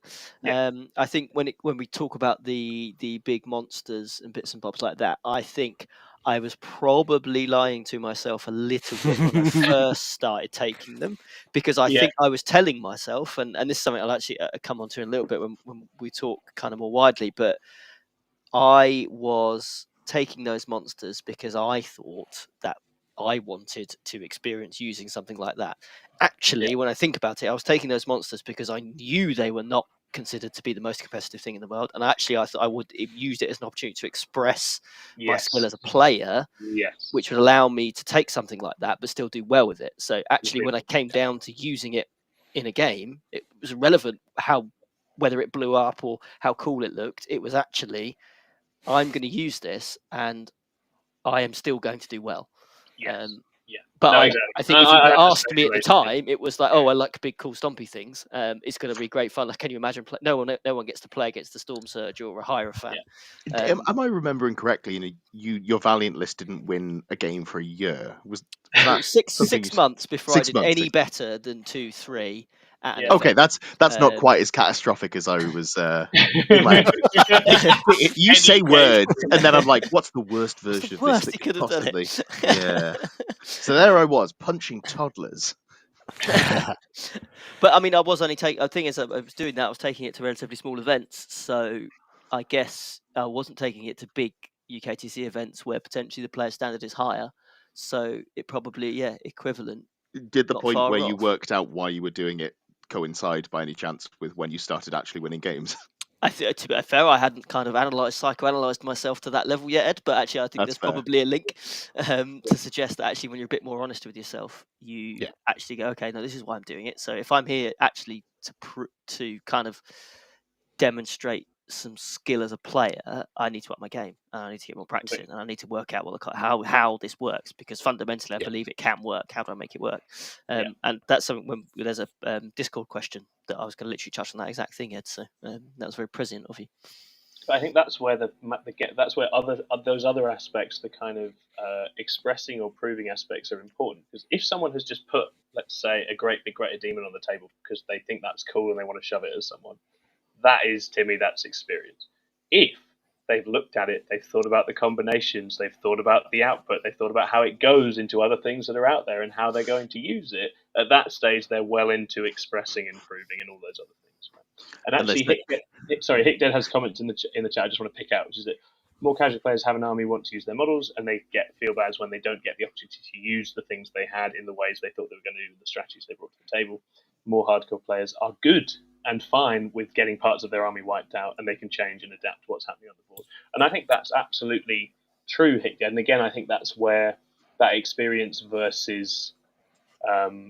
I think when we talk about the big monsters and bits and bobs like that, I think I was probably lying to myself a little bit when I first started taking them, because I think I was telling myself, and this is something I'll actually come on to in a little bit when we talk kind of more widely, but I was taking those monsters because I thought that I wanted to experience using something like that. Actually, when I think about it, I was taking those monsters because I knew they were not considered to be the most competitive thing in the world, and actually I thought I would use it as an opportunity to express my skill as a player, which would allow me to take something like that but still do well with it. So actually, when I came down to using it in a game, it was irrelevant whether it blew up or how cool it looked. It was actually, I'm going to use this and I am still going to do well. But I think if you asked me at the time, it was like, I like big, cool, stompy things. It's going to be great fun. Like, can you imagine? No one gets to play against the Storm Surge or a Hierophant. Am I remembering correctly? Your Valiant list didn't win a game for a year. Was that six months before I did any better than 2-3? Okay, that's not quite as catastrophic as I was. You say words, and then I'm like, "What's the worst version of this that could possibly?" Yeah. So there I was punching toddlers. But I mean, I was only taking. The thing is, I was doing that. I was taking it to relatively small events, so I guess I wasn't taking it to big UKTC events where potentially the player standard is higher. So it probably equivalent. Did the point where you worked out why you were doing it coincide by any chance with when you started actually winning games? To be fair, I hadn't kind of psychoanalyzed myself to that level yet, Ed, but actually I think there's probably a link to suggest that actually when you're a bit more honest with yourself, you actually go, okay, no, this is why I'm doing it. So if I'm here actually to kind of demonstrate some skill as a player, I need to up my game, and I need to get more practice in, and I need to work out how this works, because fundamentally I believe it can work. How do I make it work? And that's something when there's a Discord question that I was going to literally touch on that exact thing, Ed. So that was very prescient of you. But I think that's where that's where those other aspects, the kind of expressing or proving aspects, are important. Because if someone has just put, let's say, a great big greater demon on the table because they think that's cool and they want to shove it at someone, that is, Timmy, that's experience. If they've looked at it, they've thought about the combinations, they've thought about the output, they've thought about how it goes into other things that are out there and how they're going to use it, at that stage they're well into expressing, improving, and all those other things. Right? And actually, Hickdead has comments in the chat I just want to pick out, which is that more casual players have an army, want to use their models, and they feel bad when they don't get the opportunity to use the things they had in the ways they thought they were going to do, the strategies they brought to the table. More hardcore players are good and fine with getting parts of their army wiped out, and they can change and adapt to what's happening on the board. And I think that's absolutely true, Hickdead. And again, I think that's where that experience versus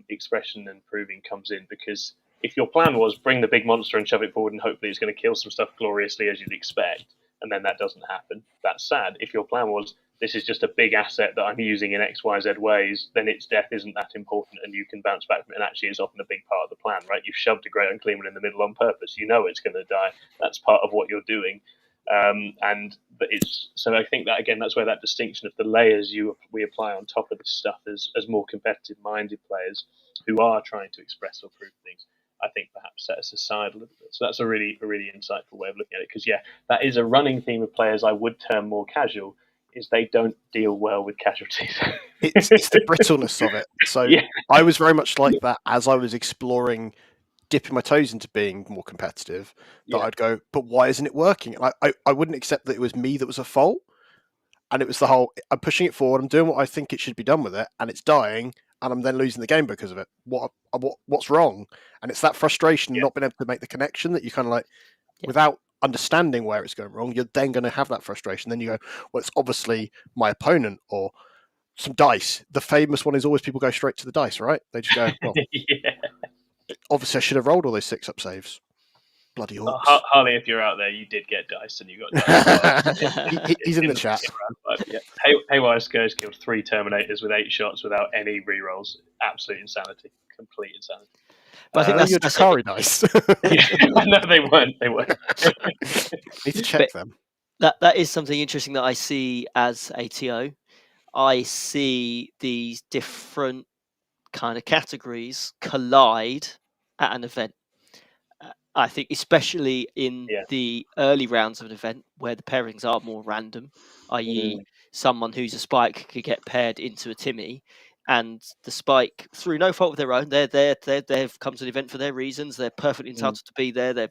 expression and proving comes in, because if your plan was bring the big monster and shove it forward and hopefully it's going to kill some stuff gloriously as you'd expect, and then that doesn't happen, that's sad. If your plan was this is just a big asset that I'm using in XYZ ways, then its death isn't that important and you can bounce back from it, and actually it's often a big part of the plan, right? You've shoved a Great Unclean One in the middle on purpose. You know it's going to die. That's part of what you're doing. But it's so I think that again, that's where that distinction of the layers we apply on top of this stuff as more competitive minded players who are trying to express or prove things, I think perhaps set us aside a little bit. So that's a really insightful way of looking at it, because that is a running theme of players I would term more casual, is they don't deal well with casualties. It's the brittleness of it. So I was very much like that as I was exploring, dipping my toes into being more competitive, that I'd go, but why isn't it working? I wouldn't accept that it was me that was at fault. And it was the whole, I'm pushing it forward, I'm doing what I think it should be done with it, and it's dying, and I'm then losing the game because of it. What's wrong? And it's that frustration of not being able to make the connection that you kind of like, without understanding where it's going wrong, you're then going to have that frustration. Then you go, well, it's obviously my opponent or some dice. The famous one is always people go straight to the dice, right? They just go, well, obviously I should have rolled all those 6-up saves. Bloody orcs. Harley, if you're out there, you did get dice and you got dice. He's in the chat. Haywire Scourge killed 3 Terminators with 8 shots without any rerolls. Absolute insanity. Complete insanity. But I think that's your Dakari dice. No, they weren't. Need to check them. That is something interesting that I see as ATO. I see these different kind of categories collide at an event. I think especially in the early rounds of an event where the pairings are more random, i.e. someone who's a Spike could get paired into a Timmy, and the Spike, through no fault of their own, they've come to the event for their reasons. They're perfectly entitled to be there. They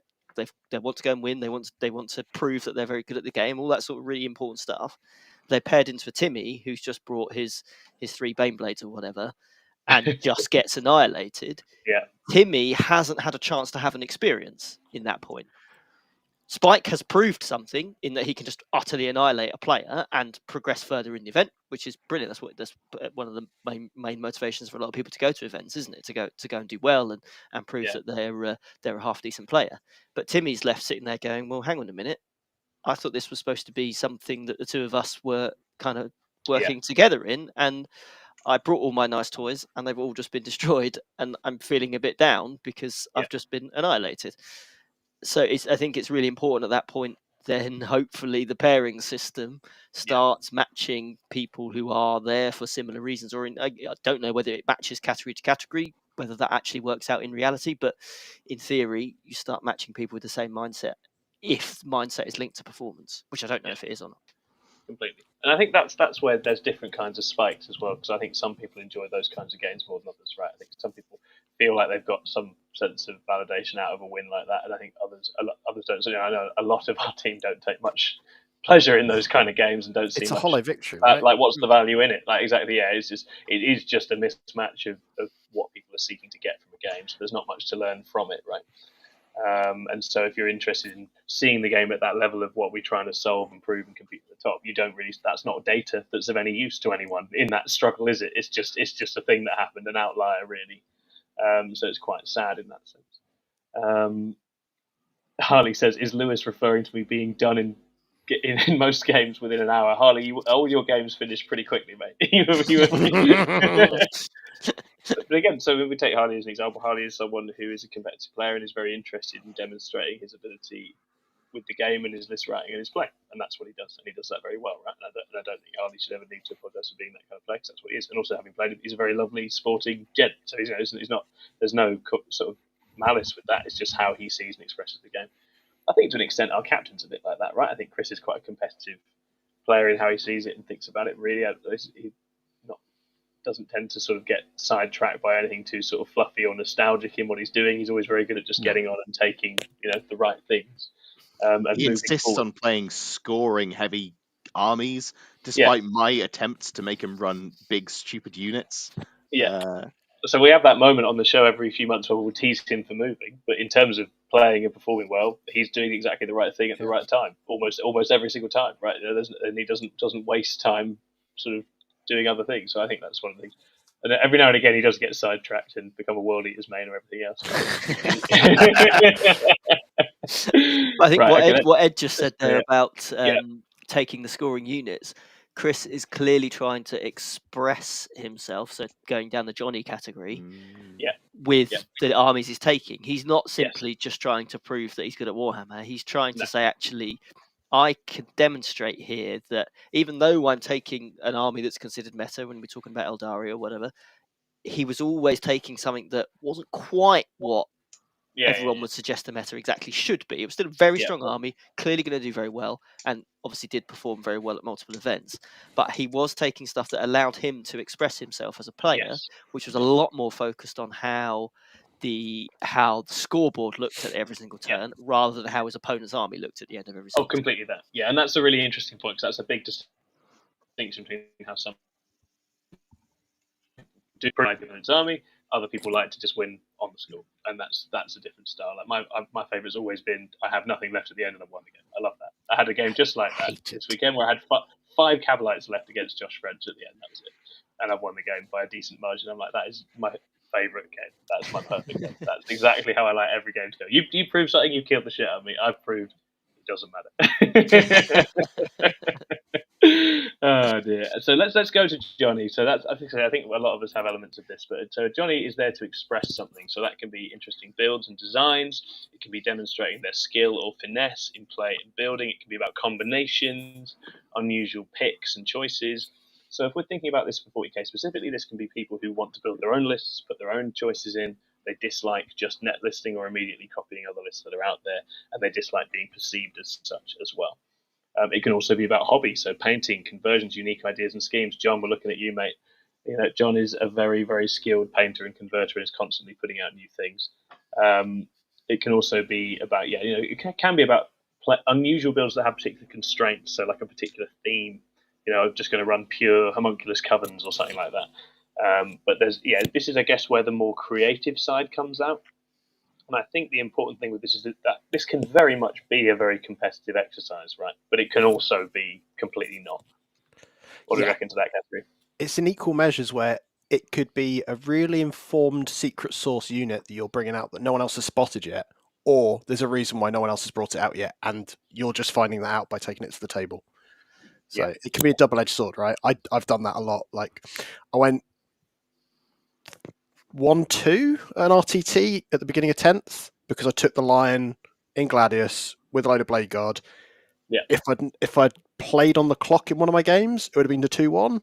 want to go and win. They want to prove that they're very good at the game. All that sort of really important stuff. They're paired into a Timmy who's just brought his 3 Baneblades or whatever, and just gets annihilated. Timmy hasn't had a chance to have an experience in that point. Spike has proved something in that he can just utterly annihilate a player and progress further in the event, which is brilliant. That's one of the main motivations for a lot of people to go to events, isn't it? To go and do well and prove that they're a half decent player. But Timmy's left sitting there going, well, hang on a minute. I thought this was supposed to be something that the two of us were kind of working together in, and I brought all my nice toys and they've all just been destroyed, and I'm feeling a bit down because I've just been annihilated. So I think it's really important at that point, then hopefully the pairing system starts matching people who are there for similar reasons, or I don't know whether it matches category to category, whether that actually works out in reality, but in theory, you start matching people with the same mindset if mindset is linked to performance, which I don't know if it is or not. Completely. And I think that's where there's different kinds of spikes as well, because I think some people enjoy those kinds of games more than others, right? I think some people feel like they've got some sense of validation out of a win like that, and I think others don't. So I know a lot of our team don't take much pleasure in those kind of games and don't see it's a much, hollow victory, right? like what's the value in it? Like exactly, it is just a mismatch of what people are seeking to get from a game, so there's not much to learn from it, right? And so if you're interested in seeing the game at that level of what we're trying to solve and prove and compete at the top, that's not data that's of any use to anyone in that struggle, is it? It's just a thing that happened, an outlier really. So it's quite sad in that sense. Harley says, is Lewis referring to me being done in most games within an hour? Harley, all your games finish pretty quickly, mate. But again, so if we take Harley as an example, Harley is someone who is a competitive player and is very interested in demonstrating his ability with the game and his list writing and his play, and that's what he does, and he does that very well, right? And I don't think Harley should ever need to apologise for being that kind of player, because that's what he is. And also, having played him, he's a very lovely sporting gent, so he's not. There's no sort of malice with that. It's just how he sees and expresses the game. I think to an extent our captain's a bit like that, right? I think Chris is quite a competitive player in how he sees it and thinks about it. Really, he doesn't tend to sort of get sidetracked by anything too sort of fluffy or nostalgic in what he's doing. He's always very good at just getting on and taking, the right things. And he insists on playing scoring heavy armies, despite my attempts to make him run big stupid units. So we have that moment on the show every few months where we'll tease him for moving, but in terms of playing and performing well, he's doing exactly the right thing at the right time, almost every single time, right? And he doesn't waste time sort of doing other things. So I think that's one of the things. And every now and again, he does get sidetracked and become a world eater's main or everything else. I think what Ed just said there about taking the scoring units, Chris is clearly trying to express himself, so going down the Johnny category, with the armies he's taking. He's not simply just trying to prove that he's good at Warhammer. He's trying to say, actually, I can demonstrate here that even though I'm taking an army that's considered meta, when we're talking about Eldari or whatever, he was always taking something that wasn't quite what everyone would suggest the meta exactly should be. It was still a very strong army, clearly going to do very well, and obviously did perform very well at multiple events. But he was taking stuff that allowed him to express himself as a player, which was a lot more focused on how the scoreboard looked at every single turn, rather than how his opponent's army looked at the end of every single turn. Completely that. Yeah, and that's a really interesting point, because that's a big distinction between how some do pride in its army, other people like to just win on the score, and that's a different style. Like my favourite's always been, I have nothing left at the end and I've won the game. I love that. I had a game just like that this weekend where I had 5 Cabalites left against Josh French at the end. That was it, and I've won the game by a decent margin. I'm like, that is my favourite game. That's my perfect game. That's exactly how I like every game to go. You prove something, you killed the shit out of me. I've proved it doesn't matter. Oh dear. So let's go to Johnny. So I think a lot of us have elements of this, but so Johnny is there to express something. So that can be interesting builds and designs. It can be demonstrating their skill or finesse in play and building. It can be about combinations, unusual picks and choices. So if we're thinking about this for 40k specifically, this can be people who want to build their own lists, put their own choices in. They dislike just net listing or immediately copying other lists that are out there, and they dislike being perceived as such as well. It can also be about hobby, so painting, conversions, unique ideas and schemes. John, we're looking at you, mate. John is a very, very skilled painter and converter and is constantly putting out new things. It can also be about, it can be about unusual builds that have particular constraints, so like a particular theme. I'm just going to run pure homunculus covens or something like that. But this is, I guess, where the more creative side comes out. And I think the important thing with this is that this can very much be a very competitive exercise, right? But it can also be completely not. What do you reckon to that category? It's in equal measures where it could be a really informed secret source unit that you're bringing out that no one else has spotted yet, or there's a reason why no one else has brought it out yet, and you're just finding that out by taking it to the table. So it can be a double-edged sword, right? I've done that a lot. Like, I went 1-2 an RTT at the beginning of 10th because I took the Lion in Gladius with a load of Blade Guard. Yeah. If I'd played on the clock in one of my games, it would have been the 2-1.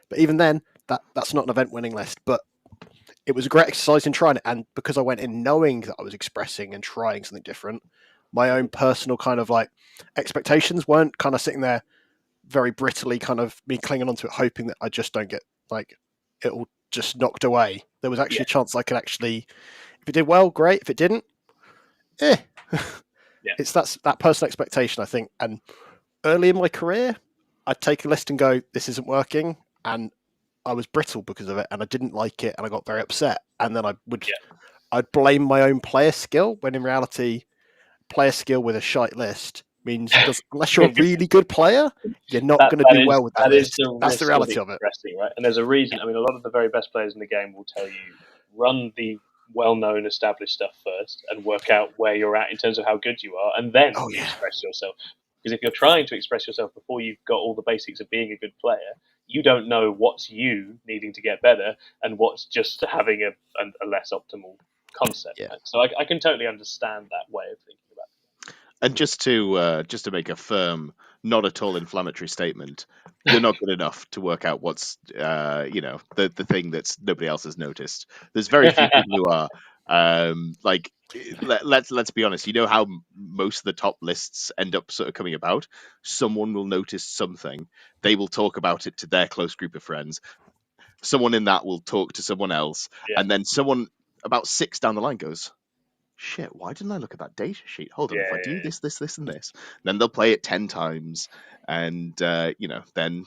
But even then, that's not an event-winning list. But it was a great exercise in trying it, and because I went in knowing that I was expressing and trying something different, my own personal kind of like expectations weren't kind of sitting there very brittly, kind of me clinging onto it, hoping that I just don't get it all just knocked away. There was actually a chance I could actually, if it did well, great. If it didn't, it's that personal expectation, I think. And early in my career, I'd take a list and go, this isn't working, and I was brittle because of it, and I didn't like it, and I got very upset. And then I'd blame my own player skill, when in reality, player skill with a shite list means unless you're a really good player, you're not going to do well with that list. That's the reality of it. Right? And there's a reason. I mean, a lot of the very best players in the game will tell you, run the well-known established stuff first and work out where you're at in terms of how good you are, and then express yourself. Because if you're trying to express yourself before you've got all the basics of being a good player, you don't know what's you needing to get better and what's just having a less optimal concept. Right? So I can totally understand that way of thinking about it. And just to make a firm, not at all inflammatory statement, you're not good enough to work out what's the thing that's nobody else has noticed. There's very few people who are. Let's be honest. You know how most of the top lists end up sort of coming about. Someone will notice something. They will talk about it to their close group of friends. Someone in that will talk to someone else, and then someone about 6 down the line goes, shit, why didn't I look at that data sheet? Hold on, if I do this, and this, then they'll play it 10 times, and then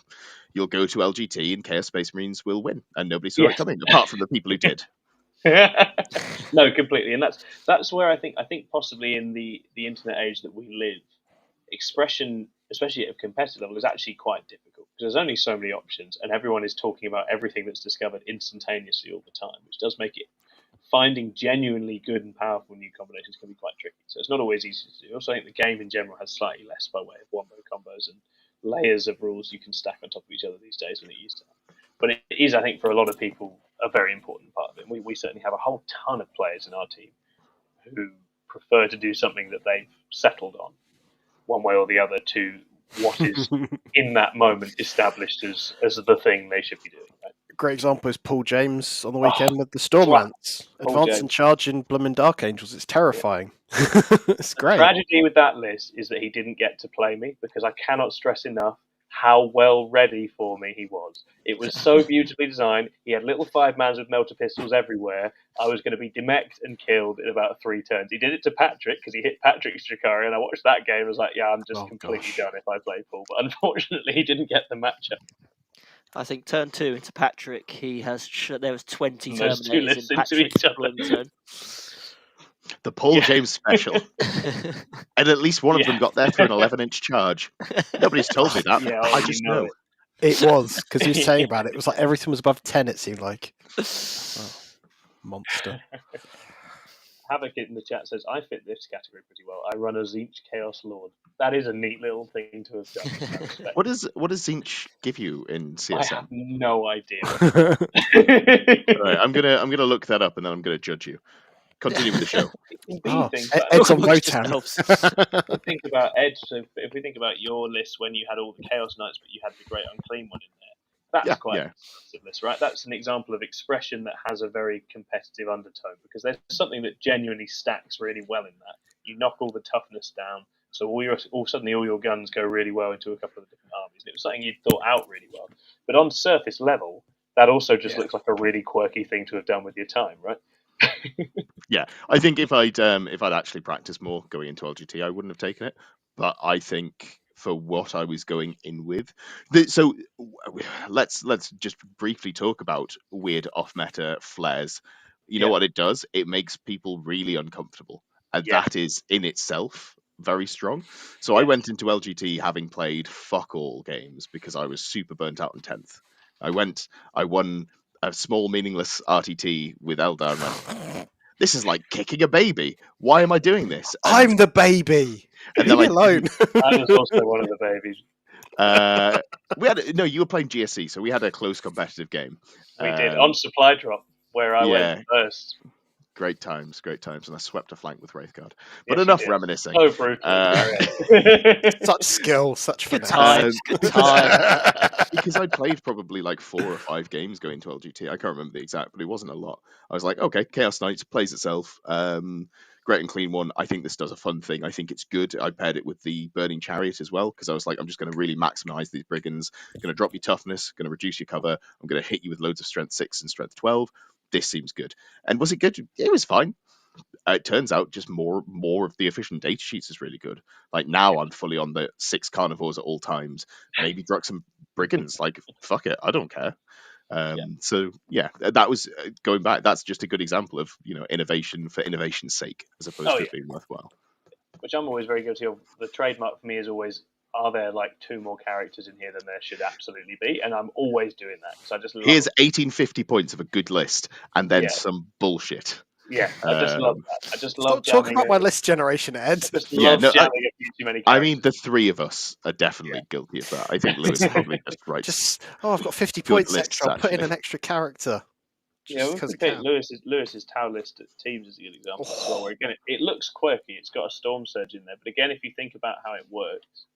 you'll go to LGT and Chaos Space Marines will win, and nobody saw it coming, apart from the people who did. No, completely, and that's where I think possibly in the internet age that we live, expression, especially at a competitive level, is actually quite difficult because there's only so many options, and everyone is talking about everything that's discovered instantaneously all the time, which does make it finding genuinely good and powerful new combinations can be quite tricky. So it's not always easy to do. Also, I think the game in general has slightly less by way of wombo combos and layers of rules you can stack on top of each other these days than it used to have. But it is, I think, for a lot of people, a very important part of it. We certainly have a whole ton of players in our team who prefer to do something that they've settled on, one way or the other, to what is in that moment established as the thing they should be doing. Right? Great example is Paul James on the weekend with the Stormlance. Advance and charge in blooming Dark Angels. It's terrifying. It's great. The tragedy with that list is that he didn't get to play me because I cannot stress enough how well ready for me he was. It was so beautifully designed. He had little 5-mans with melter pistols everywhere. I was going to be demeched and killed in about 3 turns. He did it to Patrick because he hit Patrick's Drakari, and I watched that game and was like, yeah, I'm just completely done if I play Paul. But unfortunately, he didn't get the matchup. I think turn 2 into Patrick, he has there was 20 Terminators in Patrick's turn. The Paul James special. And at least one of them got there through an 11-inch charge. Nobody's told me that. I just know. It was, because he was saying about it. It was like everything was above 10, it seemed like. Oh, monster. Havoc in the chat says, I fit this category pretty well. I run a Tzeentch Chaos Lord. That is a neat little thing to have done. What does Tzeentch give you in CSM? I have no idea. Right, I'm gonna look that up and then I'm gonna judge you. Continue with the show. Ed's on Motown. If we think about Ed, so if we think about your list when you had all the Chaos Knights, but you had the Great Unclean one in there, that's quite an expensive list, right? That's an example of expression that has a very competitive undertone because there's something that genuinely stacks really well in that. You knock all the toughness down, so suddenly all your guns go really well into a couple of different armies. And it was something you'd thought out really well. But on surface level, that also just looks like a really quirky thing to have done with your time, right? Yeah, I think if I'd actually practiced more going into LGT, I wouldn't have taken it. But I think for what I was going in with, so let's just briefly talk about weird off-meta flares. You know what it does? It makes people really uncomfortable, and that is in itself very strong. So I went into LGT having played fuck all games because I was super burnt out in 10th. I won a small meaningless RTT with Eldar and went, this is like kicking a baby. Why am I doing this? And I'm the baby. Leave me alone. I was also one of the babies. You were playing GSC, so we had a close competitive game. We did on supply drop where I went first. Great times, and I swept a flank with Wraithguard. But enough reminiscing. Oh, brutal. Such skill, such good times. Good time. Because I'd played probably like 4 or 5 games going to LGT. I can't remember the exact, but it wasn't a lot. I was like, okay, Chaos Knights plays itself. Great and Clean one. I think this does a fun thing. I think it's good. I paired it with the Burning Chariot as well, because I was like, I'm just going to really maximize these brigands. Going to drop your toughness, going to reduce your cover. I'm going to hit you with loads of strength 6 and strength 12. This seems good. And was it good? It was fine. It turns out just more of the efficient data sheets is really good. Like now I'm fully on the 6 carnivores at all times. Maybe drug some brigands. Like, fuck it. I don't care. So yeah, that was going back. That's just a good example of, innovation for innovation's sake, as opposed to it being worthwhile. Which I'm always very guilty of. The trademark for me is always, are there like 2 more characters in here than there should absolutely be? And I'm always doing that because I just love Here's 1850 points of a good list, and then some bullshit. Yeah, I just love that. I just love talking about my list generation, Ed. I mean, the 3 of us are definitely guilty of that. I think Lewis is probably just right. I've got 50 points extra. I'll put in an extra character. Yeah, we could take Lewis's Tau list at teams as a good example as well. Where again, it looks quirky. It's got a storm surge in there, but again, if you think about how it works,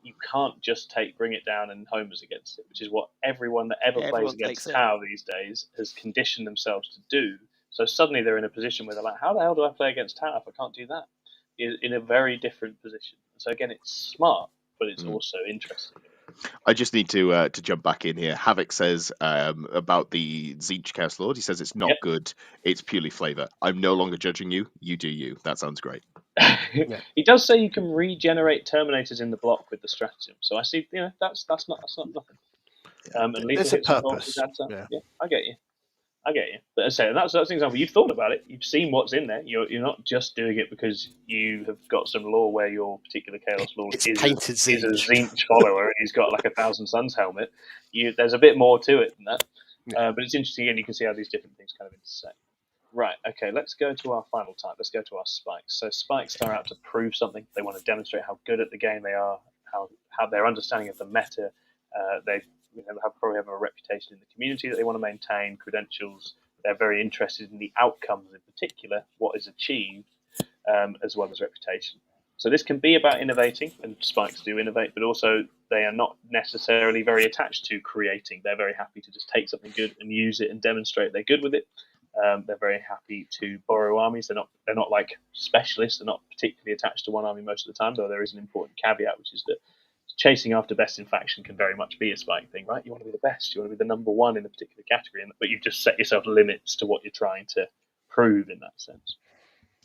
you can't just bring it down and homers against it, which is what everyone that ever plays against Tau these days has conditioned themselves to do. So suddenly they're in a position where they're like, how the hell do I play against Tau if I can't do that? In a very different position. So again, it's smart, but it's also interesting. I just need to jump back in here. Havoc says about the Tzeentch Chaos Lord. He says it's not good. It's purely flavor. I'm no longer judging you. You do you. That sounds great. He does say you can regenerate Terminators in the block with the stratagem. So I see. That's not nothing. And there's a purpose. Yeah, I get you. But as I say, that's an example. You've thought about it. You've seen what's in there. You're not just doing it because you have got some lore where your particular Chaos Lord is a Tzeentch follower and he's got like a Thousand Suns helmet. There's a bit more to it than that. But it's interesting, and you can see how these different things kind of intersect. Right, okay, let's go to our final type. Let's go to our spikes. So spikes are out to prove something. They want to demonstrate how good at the game they are, how their understanding of the meta. They probably have a reputation in the community that they want to maintain, credentials. They're very interested in the outcomes in particular, what is achieved, as well as reputation. So this can be about innovating, and spikes do innovate, but also they are not necessarily very attached to creating. They're very happy to just take something good and use it and demonstrate they're good with it. They're very happy to borrow armies. They're not like specialists. They're not particularly attached to one army most of the time, though there is an important caveat, which is that chasing after best in faction can very much be a spike thing, right? You want to be the best. You want to be the number one in a particular category, but you've just set yourself limits to what you're trying to prove in that sense.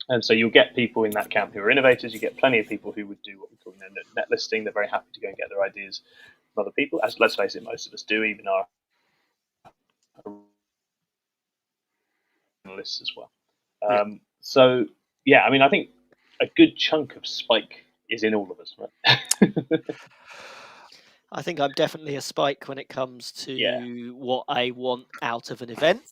And so you'll get people in that camp who are innovators. You get plenty of people who would do what we call net listing. They're very happy to go and get their ideas from other people. As let's face it, most of us do, even our lists as well. So yeah, I mean, I think a good chunk of spike is in all of us, right? I think I'm definitely a spike when it comes to what I want out of an event.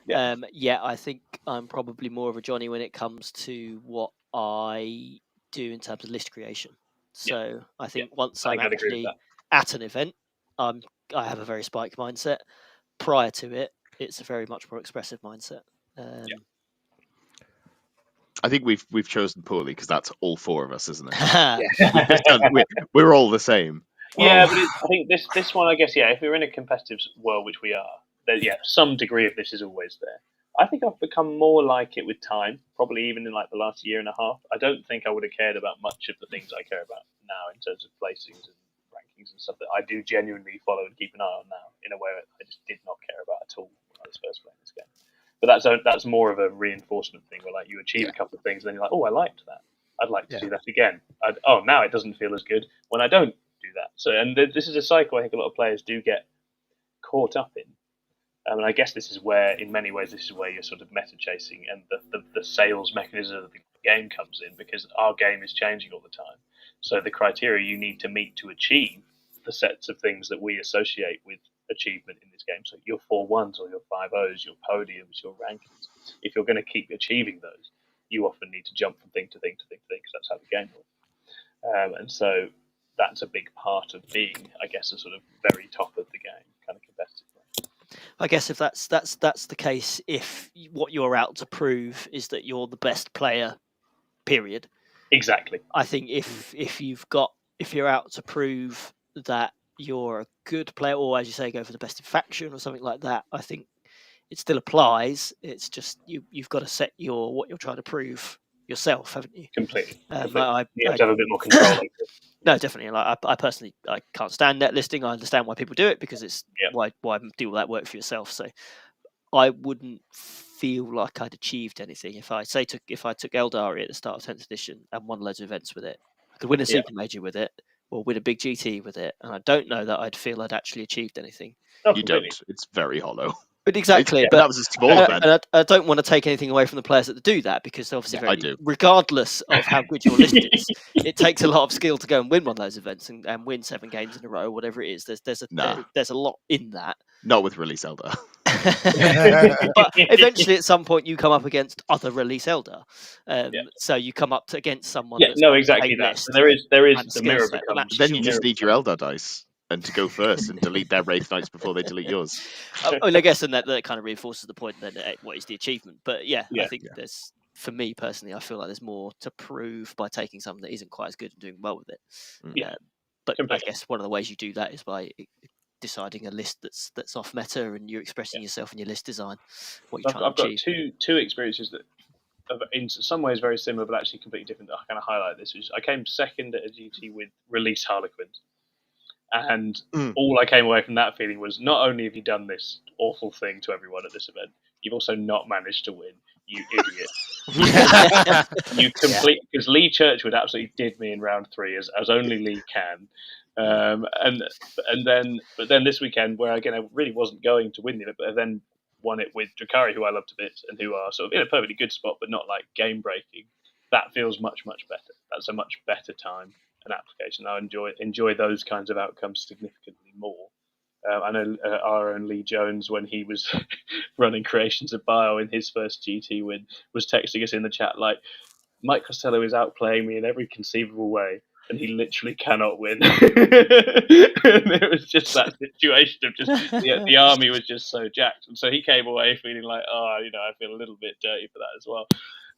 I think I'm probably more of a Johnny when it comes to what I do in terms of list creation. So I think once I'm actually at an event, I have a very spike mindset. Prior to it, it's a very much more expressive mindset. I think we've chosen poorly because that's all four of us, isn't it? We're all the same. Yeah, but I think this one, I guess, if we're in a competitive world, which we are, then some degree of this is always there. I think I've become more like it with time, probably even in like the last year and a half. I don't think I would have cared about much of the things I care about now in terms of placings and rankings and stuff that I do genuinely follow and keep an eye on now in a way that I just did not care about at all when I was first playing this game. But that's more of a reinforcement thing where like you achieve a couple of things and then you're like, oh, I liked that. I'd like to do that again. Now it doesn't feel as good when I don't do that. So, and this is a cycle I think a lot of players do get caught up in. And I guess this is where you're sort of meta chasing and the sales mechanism of the game comes in, because our game is changing all the time. So the criteria you need to meet to achieve the sets of things that we associate with achievement in this game. So your 4-1s or your 5-0s, your podiums, your rankings. If you're going to keep achieving those, you often need to jump from thing to thing to thing to thing, because that's how the game works. And so that's a big part of being, I guess, a sort of very top of the game, kind of competitive. I guess if that's the case, if what you're out to prove is that you're the best player, period. Exactly. I think if you're out to prove that you're a good player, or as you say, go for the best in faction or something like that, I think it still applies. It's just you've got to set what you're trying to prove yourself, haven't you? Completely. You have to have a bit more control. No, definitely. Like I personally, I can't stand net listing. I understand why people do it, because it's why do all that work for yourself. So I wouldn't feel like I'd achieved anything if I took Eldari at the start of 10th edition and won loads of events with it. I could win a super major with it, or win a big GT with it, and I don't know that I'd feel I'd actually achieved anything. You don't. It's very hollow. But exactly, but that was a small event. And I don't want to take anything away from the players that do that, because obviously, regardless of how good your list is, it takes a lot of skill to go and win one of those events and win 7 games in a row, whatever it is. There's a lot in that. Not with Release Elder. But eventually, at some point, you come up against other Release Elder. So you come up against someone. Exactly that. So there is the mirror becomes. Then you just need your Elder dice. and to go first and delete their Wraith Knights before they delete yours. I guess, and that kind of reinforces the point then, what is the achievement? But I think there's, for me personally, I feel like there's more to prove by taking something that isn't quite as good and doing well with it. But completely. I guess one of the ways you do that is by deciding a list that's off meta, and you're expressing yourself in your list design. What you're trying to achieve. I've got two experiences that, in some ways, very similar, but actually completely different. That I kind of highlight this. I came second at a GT with Release Harlequins, and all I came away from that feeling was, not only have you done this awful thing to everyone at this event, you've also not managed to win. You idiot! You complete, because Lee Churchwood absolutely did me in round 3 as only Lee can. But then this weekend, where again I really wasn't going to win it, but I then won it with Drakari, who I love to bits and who are sort of in a perfectly good spot, but not like game breaking. That feels much better. That's a much better time and application. I enjoy those kinds of outcomes significantly more. I know our own Lee Jones, when he was running Creations of Bio in his first GT win, was texting us in the chat like, Mike Costello is outplaying me in every conceivable way, and he literally cannot win. And it was just that situation of just the army was just so jacked, and so he came away feeling like, I feel a little bit dirty for that as well.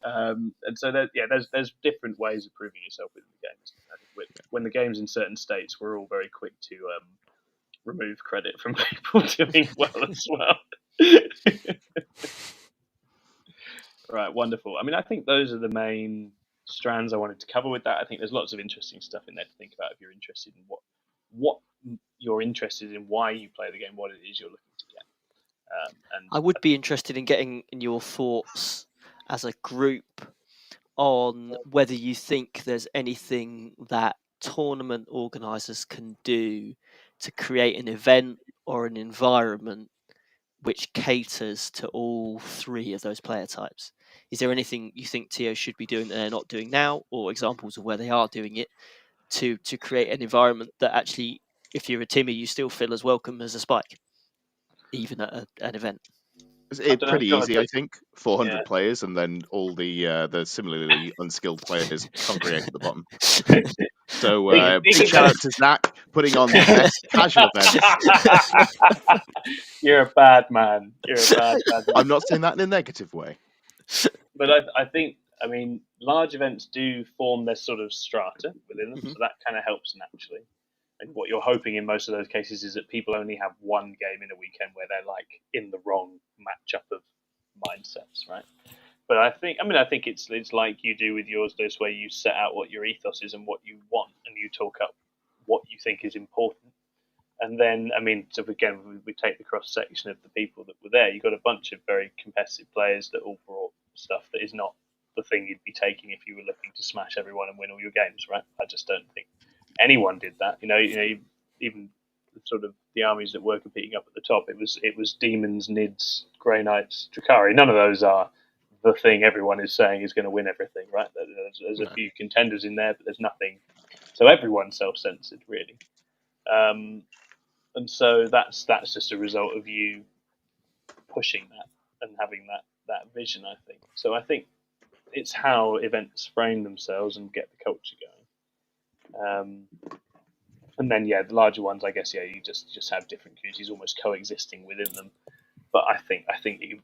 And so there's different ways of proving yourself within the game. When the game's in certain states, we're all very quick to remove credit from people doing well as well. Right, wonderful. I mean, I think those are the main strands I wanted to cover with that. I think there's lots of interesting stuff in there to think about if you're interested in what you're interested in, why you play the game, what it is you're looking to get. And I would be interested in getting your thoughts as a group on whether you think there's anything that tournament organisers can do to create an event or an environment which caters to all 3 of those player types. Is there anything you think TO should be doing that they're not doing now, or examples of where they are doing it to create an environment that actually, if you're a Timmy, you still feel as welcome as a Spike, even at an event? It's pretty easy, I think. 400 players, and then all the similarly unskilled players congregate at the bottom. So big shout out to Zach putting on the best casual event. You're a bad man. I'm not saying that in a negative way. But I think, large events do form their sort of strata within them, so that kind of helps naturally. And what you're hoping in most of those cases is that people only have one game in a weekend where they're like in the wrong matchup of mindsets, right? But I think it's like you do with yours, this where you set out what your ethos is and what you want, and you talk up what you think is important. And then, so again, we take the cross section of the people that were there. You've got a bunch of very competitive players that all brought stuff that is not the thing you'd be taking if you were looking to smash everyone and win all your games, right? I just don't think anyone did that. Even sort of the armies that were competing up at the top, it was Demons, Nids, Grey Knights, Drakari. None of those are the thing everyone is saying is going to win everything, right? There's a few contenders in there, but there's nothing. So everyone's self-censored, really. And so that's just a result of you pushing that and having that vision, I think. So I think it's how events frame themselves and get the culture going. And then, the larger ones, I guess, you just have different communities almost coexisting within them. But I think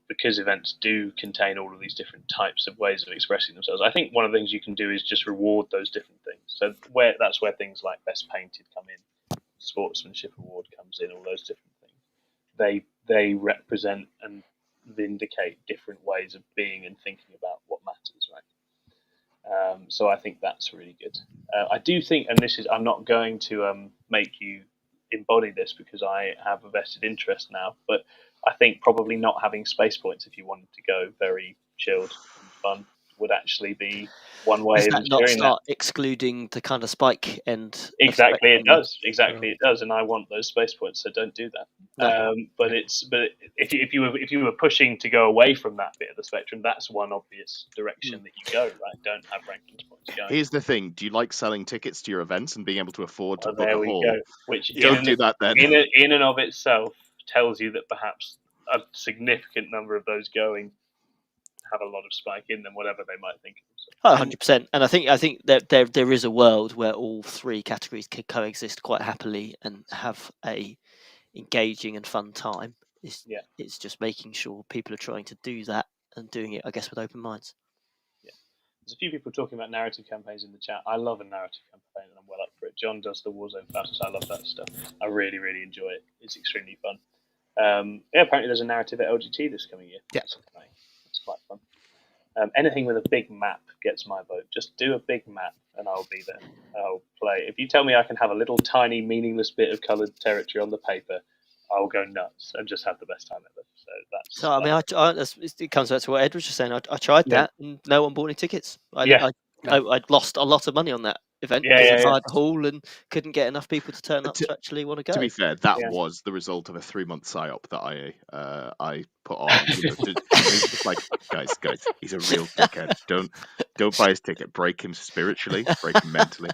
because events do contain all of these different types of ways of expressing themselves, I think one of the things you can do is just reward those different things. So that's where things like Best Painted come in, Sportsmanship Award comes in, all those different things. They represent and vindicate different ways of being and thinking about what matters, right? So I think that's really good. I do think, and I'm not going to make you embody this because I have a vested interest now, but I think probably not having space points if you wanted to go very chilled and fun would actually be one way Does of that not ensuring start excluding the kind of Spike end? Exactly, it does. Exactly, it does, and I want those space points, so don't do that. No. But if you were pushing to go away from that bit of the spectrum, that's one obvious direction that you go. Right, don't have rankings points going. Here's the thing: do you like selling tickets to your events and being able to afford to book there a we hall? go. Which don't do that then. In and of itself tells you that perhaps a significant number of those going have a lot of spike in them, whatever they might think. 100%. And I think that there is a world where all three categories can coexist quite happily and have a engaging and fun time. It's just making sure people are trying to do that and doing it, I guess, with open minds. Yeah, there's a few people talking about narrative campaigns in the chat. I love a narrative campaign, and I'm well up for it. John does the Warzone Fastest. I love that stuff. I really, really enjoy it. It's extremely fun. Apparently there's a narrative at LGT this coming year. Yeah, it's quite fun. Anything with a big map gets my vote. Just do a big map, and I'll be there. I'll play. If you tell me I can have a little tiny meaningless bit of coloured territory on the paper, I'll go nuts and just have the best time ever. So that's. So I mean, it comes back to what Ed was just saying. I tried that, and no one bought any tickets. I'd lost a lot of money on that event because I hired the hall and couldn't get enough people to turn up to actually want to go. To be fair, that was the result of a 3-month psyop that I put on. It's just like, guys, he's a real dickhead. Don't buy his ticket. Break him spiritually, break him mentally.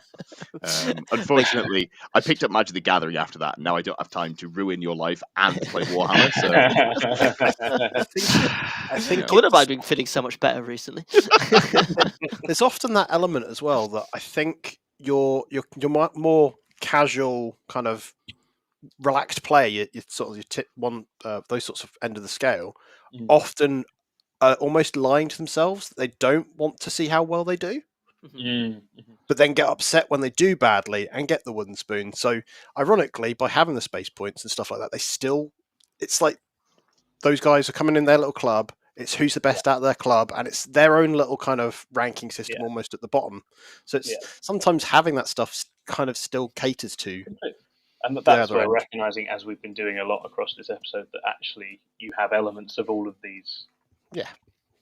Unfortunately, I picked up Magic the Gathering after that, and now I don't have time to ruin your life and play Warhammer. So I think would have been feeling so much better recently. There's often that element as well that I think your more casual kind of relaxed play, your sort of your tip one those sorts of end of the scale, often almost lying to themselves that they don't want to see how well they do, but then get upset when they do badly and get the wooden spoon. So ironically, by having the space points and stuff like that, it's like those guys are coming in their little club. It's who's the best out of their club, and it's their own little kind of ranking system almost at the bottom. So it's sometimes having that stuff kind of still caters to. And that's where we're recognising, as we've been doing a lot across this episode, that actually you have elements of all of these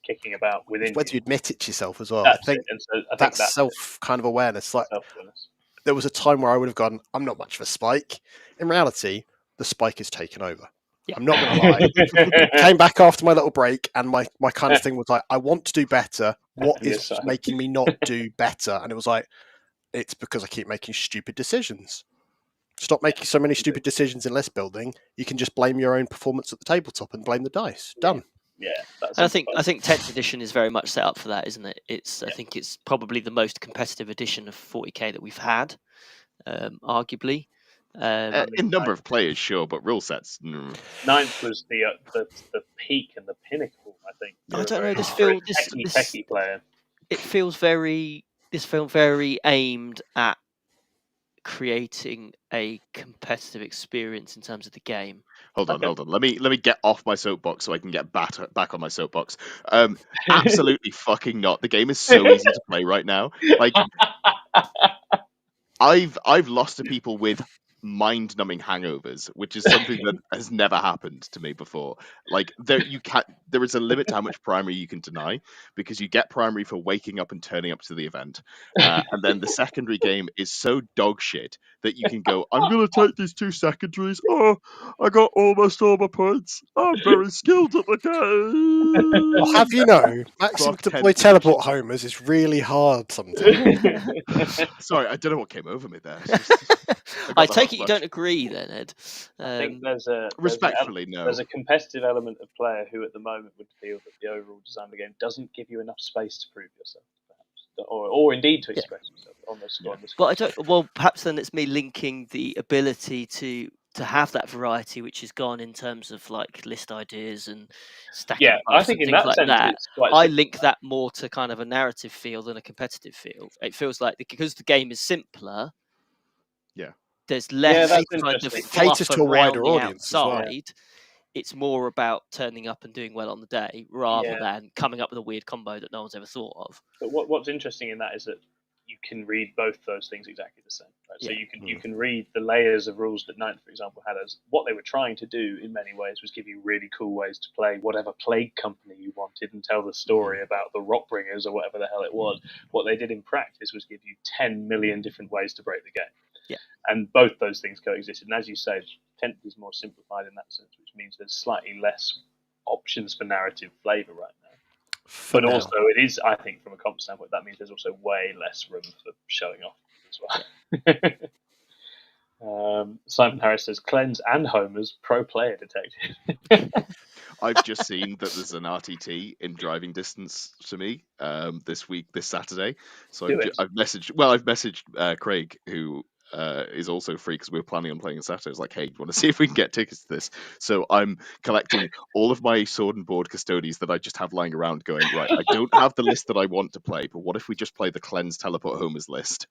kicking about within whether you admit it to yourself as well. I think that's self kind of awareness. Like there was a time where I would have gone, I'm not much of a spike. In reality, the spike is taken over. Yeah. I'm not going to lie. Came back after my little break, and my kind of thing was like, I want to do better. What is making me not do better? And it was like, it's because I keep making stupid decisions. Stop making so many stupid decisions in list building. You can just blame your own performance at the tabletop and blame the dice. Done. Yeah, and I think 10th edition is very much set up for that, isn't it? I think it's probably the most competitive edition of 40k that we've had, arguably. In number of players, sure, but rule sets. 9th was the peak and the pinnacle. I think. I don't know. This techie player. It feels very aimed at creating a competitive experience in terms of the game. Hold on. Let me get off my soapbox so I can get back on my soapbox. Absolutely fucking not. The game is so easy to play right now. Like, I've lost to people with mind-numbing hangovers, which is something that has never happened to me before. Like there is a limit to how much primary you can deny, because you get primary for waking up and turning up to the event, and then the secondary game is so dog shit that you can go, I'm gonna take these 2 secondaries. Oh, I got almost all my points. I'm very skilled at the game. Well, have you know, maximum deploy teleport homers is really hard sometimes. Sorry, I don't know what came over me there. I take it you don't agree then, Ed. I think there's a competitive element of player who at the moment would feel that the overall design of the game doesn't give you enough space to prove yourself, perhaps, or indeed to express yourself on the score. Well, perhaps then it's me linking the ability to have that variety, which is gone in terms of like list ideas and stacking. I think in that like sense, that, it's quite I link that more to kind of a narrative feel than a competitive feel. It feels like because the game is simpler. Yeah. There's less kind of caters to a wider audience outside. As well. It's more about turning up and doing well on the day rather than coming up with a weird combo that no one's ever thought of. But what's interesting in that is that you can read both those things exactly the same. Right? So you can read the layers of rules that 9th, for example, had as what they were trying to do in many ways was give you really cool ways to play whatever plague company you wanted and tell the story about the Rockbringers or whatever the hell it was. What they did in practice was give you 10 million different ways to break the game. Yeah. And both those things coexisted. And as you say, 10th is more simplified in that sense, which means there's slightly less options for narrative flavour right now. But also, it is, I think, from a comp standpoint, that means there's also way less room for showing off as well. Simon Harris says, cleanse and homers, pro player detected. I've just seen that there's an RTT in driving distance to me this Saturday. So I've messaged Craig, who is also free because we were planning on playing on Saturday. I was like, hey, do you want to see if we can get tickets to this? So I'm collecting all of my sword and board custodies that I just have lying around going, right, I don't have the list that I want to play, but what if we just play the Cleanse Teleport Homers list?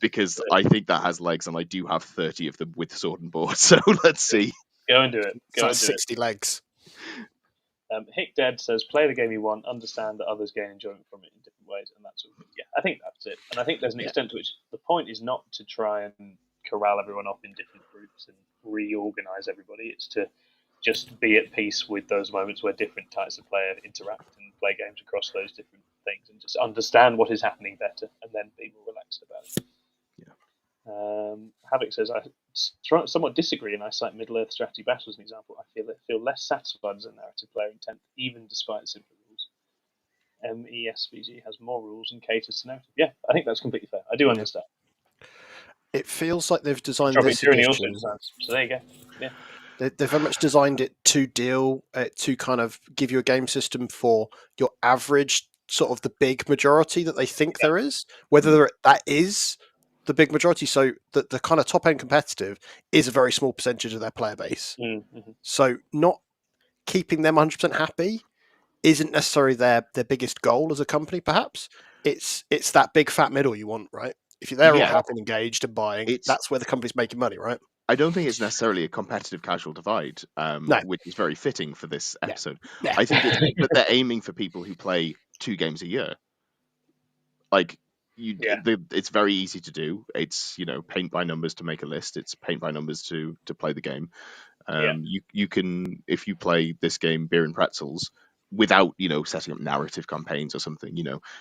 Because I think that has legs, and I do have 30 of them with sword and board. So let's see. Go and do it. Go and do 60 legs. Hick Dead says, play the game you want, understand that others gain enjoyment from it in different ways, and that's all good. Yeah, I think that's it. And I think there's an extent to which the point is not to try and corral everyone off in different groups and reorganize everybody. It's to just be at peace with those moments where different types of player interact and play games across those different things, and just understand what is happening better, and then be more relaxed about it. Havoc says, I somewhat disagree, and I cite Middle-earth strategy battle as an example. I feel less satisfied as a narrative player in 10th, even despite simple rules. MESVG has more rules and caters to narrative. Yeah, I think that's completely fair. I do understand. It feels like they've designed this edition. So there you go. Yeah. They've very much designed it to to kind of give you a game system for your average, sort of the big majority that they think there is, whether that is the big majority. So the kind of top end competitive is a very small percentage of their player base. Mm-hmm. So not keeping them 100% happy isn't necessarily their biggest goal as a company. Perhaps it's that big fat middle you want, right? If they're all happy and engaged and buying, that's where the company's making money, right? I don't think it's necessarily a competitive casual divide, which is very fitting for this episode. Yeah. I think that they're aiming for people who play 2 games a year. Like, it's very easy to do. It's, paint by numbers to make a list. It's paint by numbers to play the game. You can, if you play this game, Beer and Pretzels, without, setting up narrative campaigns or something,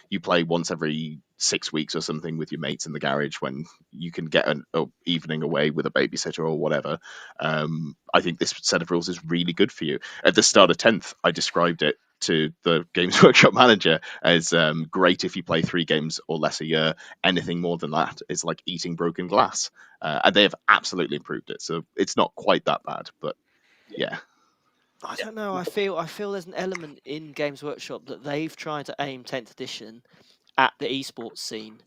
you play once every 6 weeks or something with your mates in the garage when you can get an evening away with a babysitter or whatever. I think this set of rules is really good for you. At the start of 10th, I described it to the Games Workshop manager as great if you play 3 games or less a year. Anything more than that is like eating broken glass. And they have absolutely improved it. So it's not quite that bad, but yeah. I don't know. I feel there's an element in Games Workshop that they've tried to aim 10th edition at the esports scene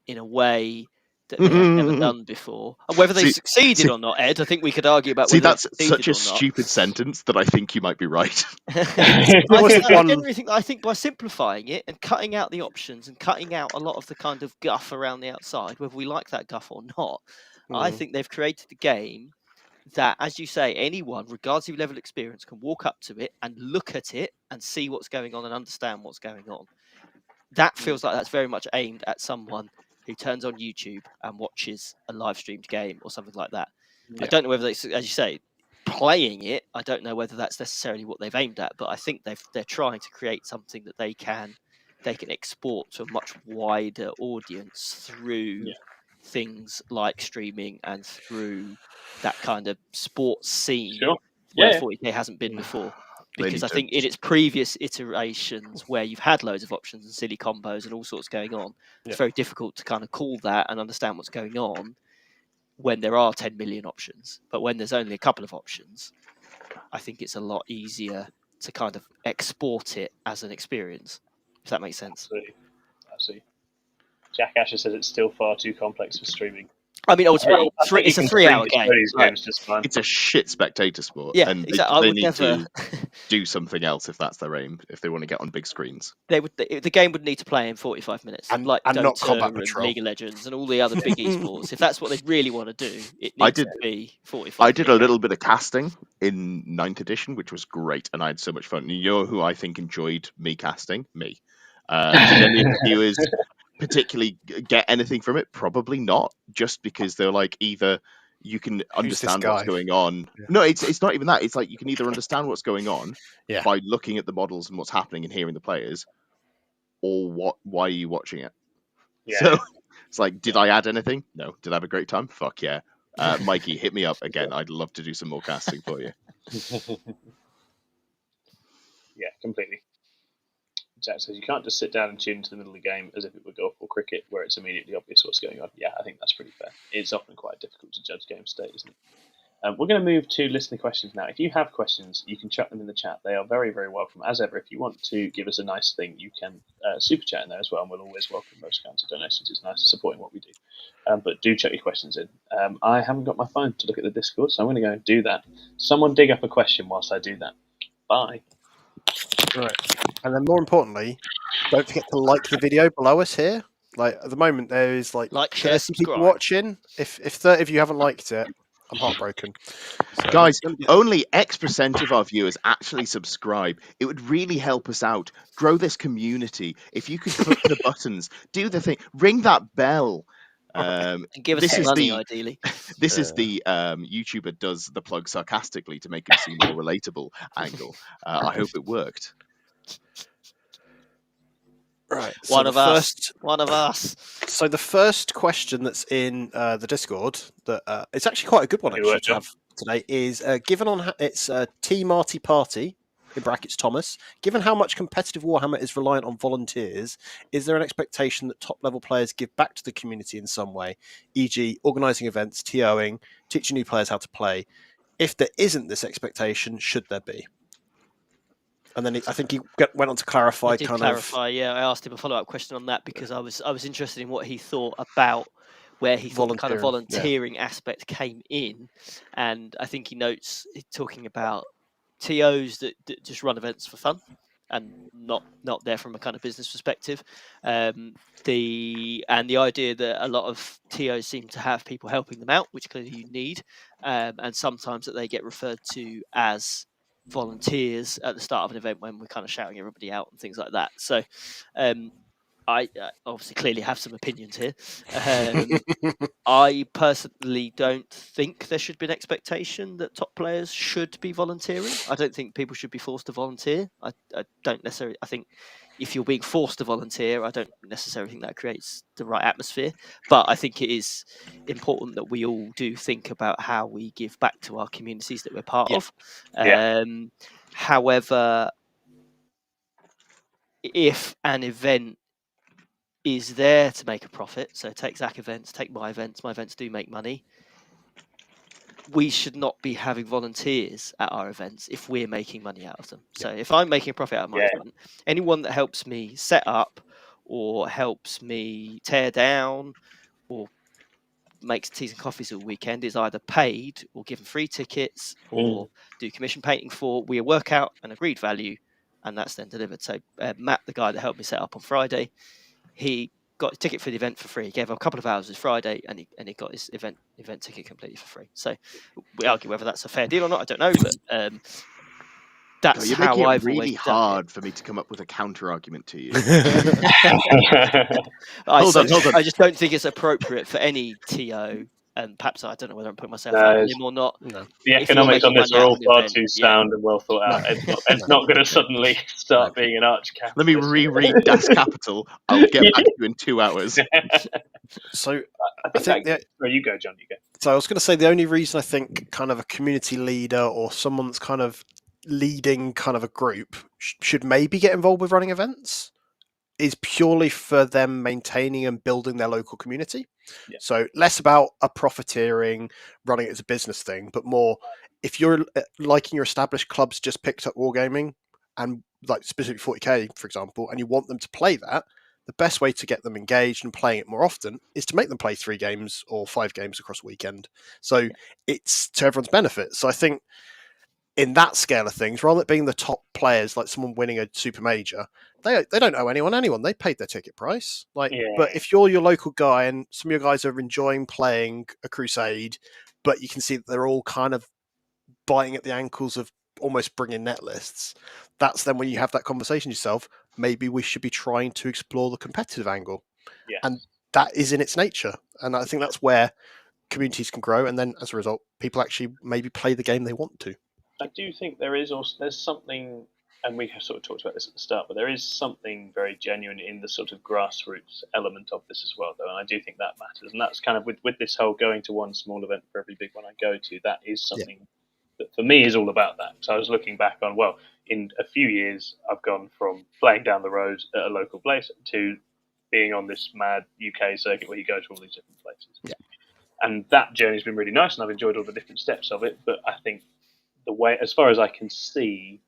in a way that they have never done before. And whether they've succeeded or not, Ed, I think we could argue about whether that's they've succeeded such a stupid sentence that I think you might be right. I think by simplifying it and cutting out the options and cutting out a lot of the kind of guff around the outside, whether we like that guff or not, I think they've created a game that, as you say, anyone, regardless of level of experience, can walk up to it and look at it and see what's going on and understand what's going on. That feels like that's very much aimed at someone who turns on YouTube and watches a live streamed game or something like that. Yeah. I don't know whether they, as you say, playing it, I don't know whether that's necessarily what they've aimed at, but I think they're trying to create something that they can export to a much wider audience through things like streaming and through that kind of sports scene where 40k hasn't been before. Because I think in its previous iterations where you've had loads of options and silly combos and all sorts going on, it's very difficult to kind of call that and understand what's going on when there are 10 million options. But when there's only a couple of options, I think it's a lot easier to kind of export it as an experience, if that makes sense. Absolutely. Jack Asher says it's still far too complex for streaming. I mean, ultimately, it's a 3-hour game. It's a shit spectator sport. Yeah, and exactly. They need to do something else if that's their aim, if they want to get on big screens. The game would need to play in 45 minutes, and Dota not Combat Patrol, League of Legends, and all the other big esports. If that's what they really want to do, it needs to be 45 I did a little bit of casting in 9th edition, which was great, and I had so much fun. You know who I think enjoyed me casting? Me. Did any of the viewers particularly get anything from it? Probably not, just because they're like, either you can understand what's going on. Yeah. No, it's not even that. It's like you can either understand what's going on by looking at the models and what's happening and hearing the players, or why are you watching it? Yeah. So it's like, did I add anything? No. Did I have a great time? Fuck yeah. Mikey, hit me up again. I'd love to do some more casting for you. Yeah, completely. Jack says you can't just sit down and tune into the middle of the game as if it were golf or cricket, where it's immediately obvious what's going on. Yeah, I think that's pretty fair. It's often quite difficult to judge game state, isn't it? We're going to move to listener questions now. If you have questions, you can chuck them in the chat. They are very, very welcome. As ever, if you want to give us a nice thing, you can super chat in there as well, and we'll always welcome those kinds of donations. It's nice supporting what we do. But do chuck your questions in. I haven't got my phone to look at the Discord, so I'm going to go and do that. Someone dig up a question whilst I do that. Bye. Right. And then more importantly, don't forget to like the video below us here. Like at the moment, there is like share, 30 subscribe. people watching. If 30 of you haven't liked it, I'm heartbroken. So, Guys, only X% of our viewers actually subscribe. It would really help us out. Grow this community. If you could click the buttons, do the thing, ring that bell. And give us some money, ideally. This is the YouTuber does the plug sarcastically to make him seem more relatable angle. I hope it worked. Right. One of us. So the first question that's in the Discord, that it's actually quite a good one actually to have today, is given on it's T Marty Party in brackets Thomas. Given how much competitive Warhammer is reliant on volunteers, is there an expectation that top level players give back to the community in some way, e.g., organising events, TOing, teaching new players how to play? If there isn't this expectation, should there be? And then I think he went on to clarify. Yeah, I asked him a follow-up question on that because I was interested in what he thought about where he thought the kind of volunteering aspect came in, and I think he notes talking about TOs that just run events for fun and not there from a kind of business perspective. The idea that a lot of TOs seem to have people helping them out, which clearly you need, and sometimes that they get referred to as volunteers at the start of an event when we're kind of shouting everybody out and things like that. So I obviously clearly have some opinions here. I personally don't think there should be an expectation that top players should be volunteering. I don't think people should be forced to volunteer. I don't necessarily. I think if you're being forced to volunteer, I don't necessarily think that creates the right atmosphere. But I think it is important that we all do think about how we give back to our communities that we're part of. However, if an event is there to make a profit, so take Zach events, take my events do make money, we should not be having volunteers at our events if we're making money out of them. So if I'm making a profit out of my event, anyone that helps me set up or helps me tear down or makes teas and coffees all weekend is either paid or given free tickets or do commission painting for. We work out an agreed value and that's then delivered. So Matt, the guy that helped me set up on Friday, he got a ticket for the event for free. He gave him a couple of hours this Friday, and he got his event ticket completely for free. So we argue whether that's a fair deal or not. I don't know, but that's You're how making I've it really always done hard for me to come up with a counter argument to you. Hold on. I just don't think it's appropriate for any TO. And perhaps I don't know whether I'm putting myself out of him or not. No. The economics on this are all far too sound and well thought out. It's not going to suddenly start being an arch capitalist. Let me reread Das Capital. I'll get back to you in 2 hours. So I think you go, John. You go. So I was going to say the only reason I think kind of a community leader or someone that's kind of leading kind of a group should maybe get involved with running events is purely for them maintaining and building their local community. Yeah. So less about a profiteering, running it as a business thing, but more if you're liking your established clubs just picked up Wargaming and like specifically 40k, for example, and you want them to play that, the best way to get them engaged and playing it more often is to make them play 3 games or 5 games across a weekend. So it's to everyone's benefit. So I think in that scale of things, rather than being the top players, like someone winning a super major, they don't owe anyone. They paid their ticket price. But if you're your local guy and some of your guys are enjoying playing a Crusade, but you can see that they're all kind of biting at the ankles of almost bringing net lists, that's then when you have that conversation yourself, maybe we should be trying to explore the competitive angle. Yes. And that is in its nature. And I think that's where communities can grow. And then as a result, people actually maybe play the game they want to. I do think there's something, and we have sort of talked about this at the start, but there is something very genuine in the sort of grassroots element of this as well, though, and I do think that matters. And that's kind of with this whole going to one small event for every big one I go to, that is something that for me is all about that. So I was looking back on, well, in a few years, I've gone from playing down the road at a local place to being on this mad UK circuit where you go to all these different places. Yeah. And that journey's been really nice, and I've enjoyed all the different steps of it. But I think the way, as far as I can see,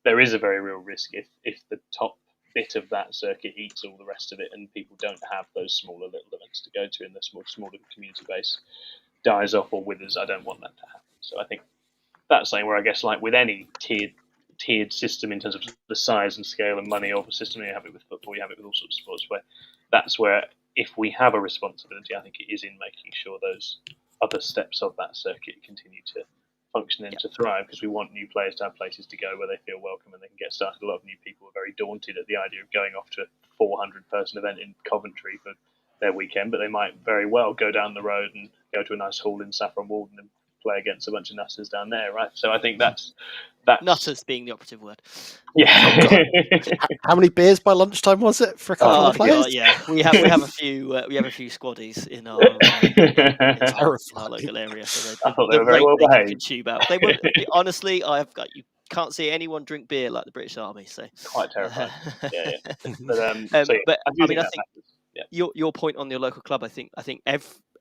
there is a very real risk if the top bit of that circuit eats all the rest of it, and people don't have those smaller little events to go to, and the smaller community base dies off or withers. I don't want that to happen. So I think that's something where I guess, like with any tiered system in terms of the size and scale and money of a system, you have it with football, you have it with all sorts of sports, where that's where, if we have a responsibility, I think it is in making sure those other steps of that circuit continue to function and to thrive, because we want new players to have places to go where they feel welcome and they can get started. A lot of new people are very daunted at the idea of going off to a 400-person event in Coventry for their weekend, but they might very well go down the road and go to a nice hall in Saffron Walden and play against a bunch of nutters down there, right? So I think that's nutters being the operative word. Yeah. How many beers by lunchtime was it for a couple of players? God, yeah, we have a few squaddies in our local area, so I thought they were very well behaved. Tube out. They were honestly, you can't see anyone drink beer like the British Army. So quite terrifying. Yeah. But I mean, I think your point on your local club, I think